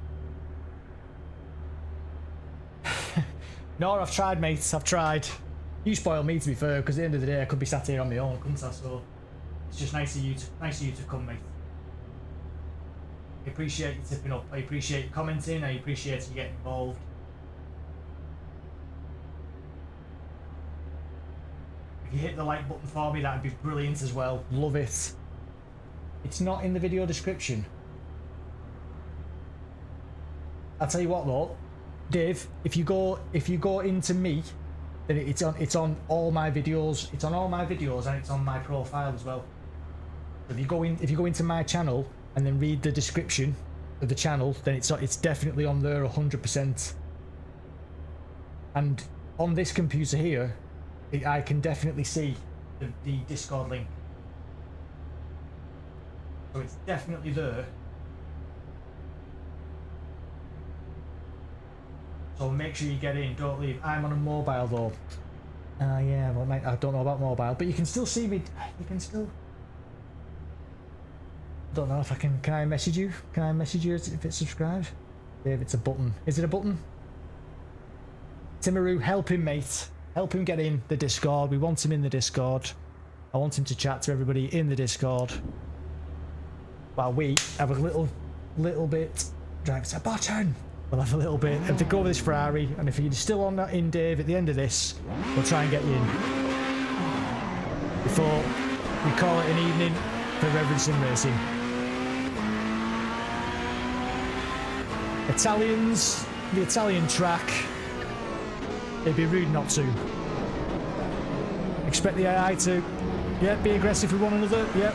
No, I've tried, mate. I've tried. You spoil me, to be fair, because at the end of the day, I could be sat here on my own, couldn't I? So it's just nice of you to come, mate. I appreciate you tipping up. I appreciate you commenting. I appreciate you getting involved. If you hit the like button for me, that'd be brilliant as well. Love it. It's not in the video description. I'll tell you what though, Dave, if you go into me, then it's on all my videos. It's on all my videos and it's on my profile as well. If you go into my channel and then read the description of the channel, then it's definitely on there 100%. And on this computer here, I can definitely see the Discord link. So it's definitely there. So make sure you get in, don't leave. I'm on a mobile though. Yeah, well, I don't know about mobile, but you can still see me. You can still... Don't know if I can I message you? Can I message you if it's subscribed? If it's a button. Is it a button? Timaru, help him, mate. Help him get in the Discord. We want him in the Discord. I want him to chat to everybody in the Discord. While we have a little bit... Drive to a button! We'll have a little bit to go with this Ferrari, and if you're still on that in, Dave, at the end of this, we'll try and get you in. Before we call it an evening for Reverend Sim Racing. Italians, the Italian track. It'd be rude not to. Expect the AI to, yeah, be aggressive with one another, yeah.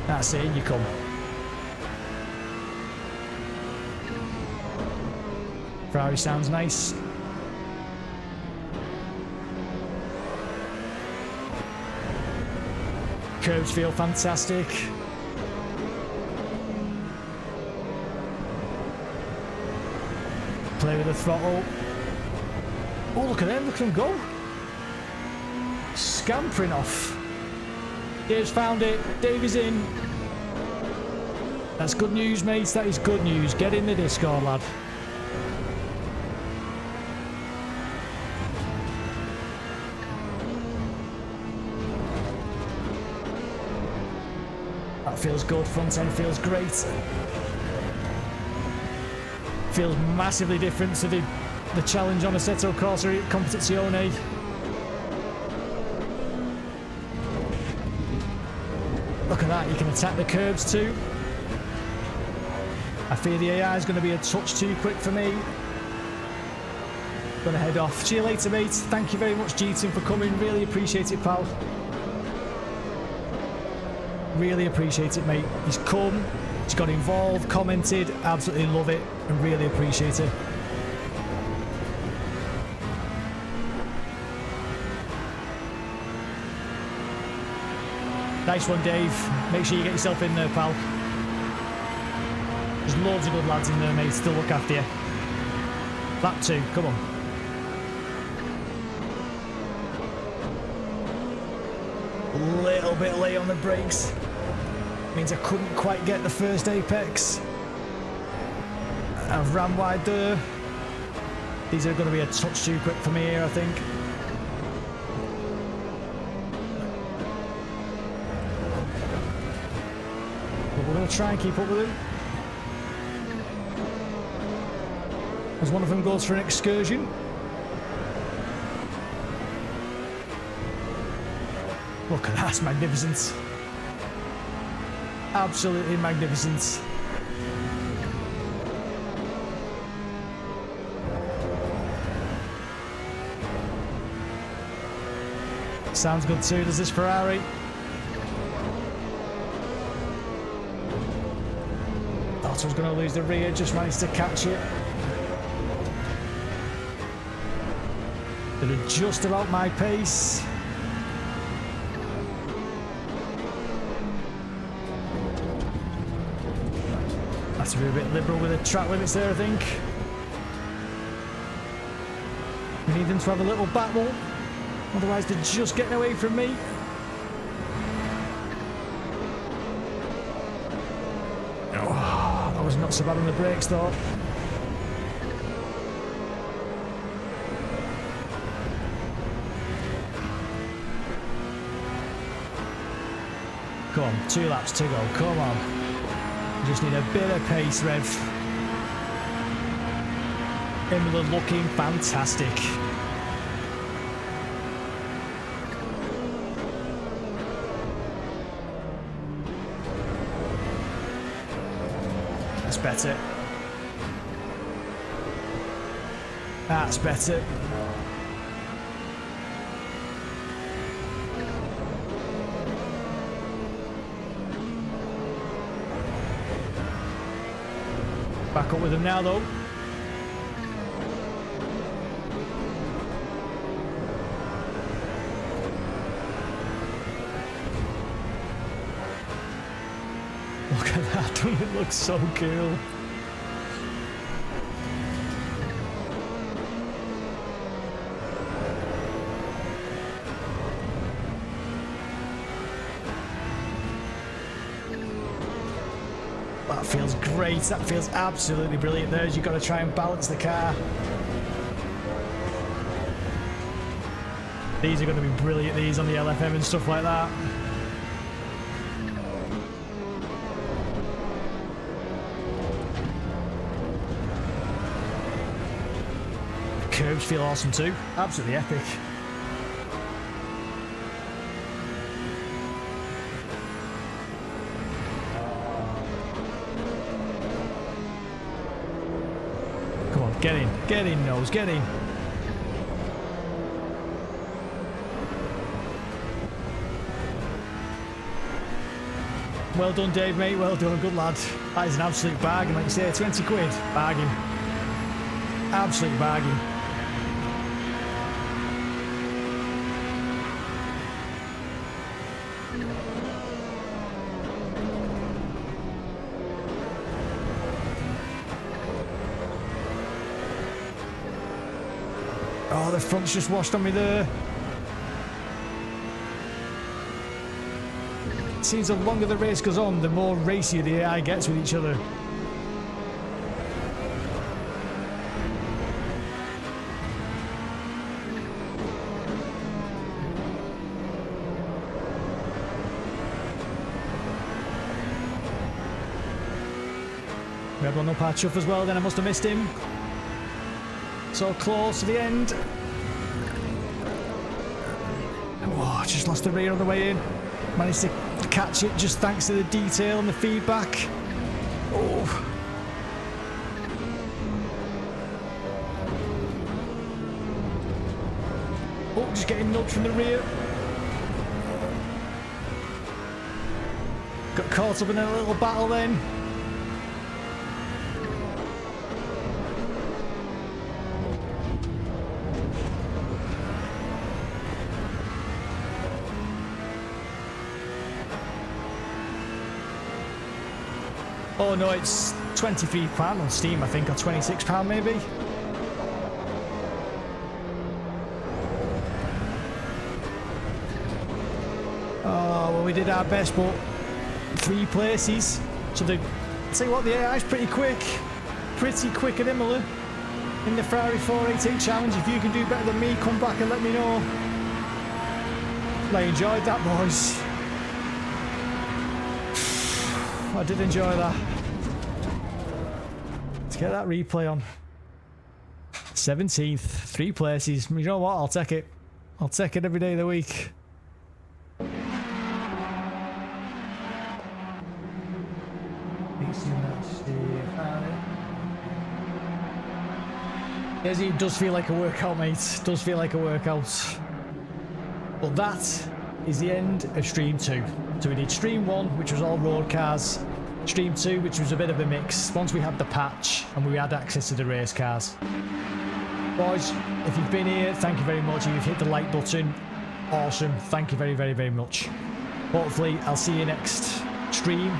That's it, in you come. Ferrari sounds nice. Curves feel fantastic. Play with the throttle. Oh, look at them go. Scampering off. Dave's found it. Dave is in. That's good news, mates. That is good news. Get in the Discord, lad. That feels good. Front end feels great. Feels massively different to the challenge on Assetto Corsa Competizione. Look at that, you can attack the curbs too. I fear the AI is going to be a touch too quick for me. Gonna head off. See you later, mate. Thank you very much, Jeeton, for coming. Really appreciate it, pal. Really appreciate it, mate. He's come, he's got involved, commented. Absolutely love it and really appreciate it. Nice one, Dave. Make sure you get yourself in there, pal. There's loads of good lads in there, mate. Still look after you. Lap 2, come on. A little bit late on the brakes. Means I couldn't quite get the first apex. I've ran wide there. These are going to be a touch too quick for me here, I think. We're going to try and keep up with him. As one of them goes for an excursion. Look at that, that's magnificent. Absolutely magnificent. Sounds good too, does this Ferrari? Thought I was going to lose the rear, just managed to catch it. They're just about my pace. Have to be a bit liberal with the track limits there, I think. We need them to have a little battle, otherwise they're just getting away from me. Oh, that was not so bad on the brakes though. Come on, 2 laps to go, come on. Just need a bit of pace, Rev. Imola looking fantastic. That's better. That's better. back up with them now, though. Look at that, doesn't it look so cool? That feels great, that feels absolutely brilliant there as you've got to try and balance the car. These are going to be brilliant, these on the LFM and stuff like that. The curves feel awesome too, absolutely epic. Come on, get in, Nose, get in. Well done, Dave, mate, well done, good lad. That is an absolute bargain, like you say, 20 quid, bargain. Absolute bargain. Oh, the front's just washed on me there. It seems the longer the race goes on, the more racier the AI gets with each other. We had one up our chuff as well, then I must have missed him. So close to the end. Oh, just lost the rear on the way in. Managed to catch it just thanks to the detail and the feedback. Oh. Oh, just getting nudged from the rear. Got caught up in a little battle then. Oh no, it's £23 on Steam, I think, or £26 maybe. Oh, well, we did our best, but 3 places. So I'll tell you what, the AI's pretty quick at Imola in the Ferrari 488 challenge. If you can do better than me, come back and let me know. I enjoyed that, boys. I did enjoy that. Let's get that replay on. 17th, 3 places. You know what? I'll take it. I'll take it every day of the week. Yes, it does feel like a workout, mate. It does feel like a workout. But that is the end of Stream 2. So we did Stream 1, which was all road cars. Stream 2, which was a bit of a mix. Once we had the patch and we had access to the race cars. Boys, if you've been here, thank you very much. If you've hit the like button, awesome. Thank you very, very, very much. Hopefully, I'll see you next stream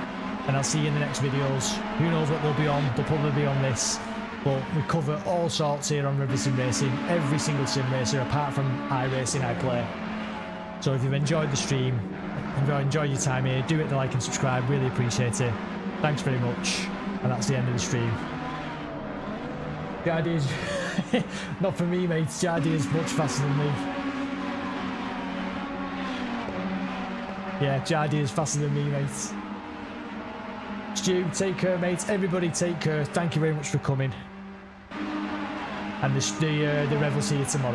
and I'll see you in the next videos. Who knows what they'll be on? They'll probably be on this. But we cover all sorts here on River Sim Racing. Every single sim racer, apart from iRacing, I play. So if you've enjoyed the stream, enjoyed your time here, do hit the like and subscribe. Really appreciate it. Thanks very much. And that's the end of the stream. Jardy is... not for me, mate. Jardy is much faster than me. Yeah, Jardy is faster than me, mate. Stu, take care, mate. Everybody take care. Thank you very much for coming. And the Rev will see you tomorrow.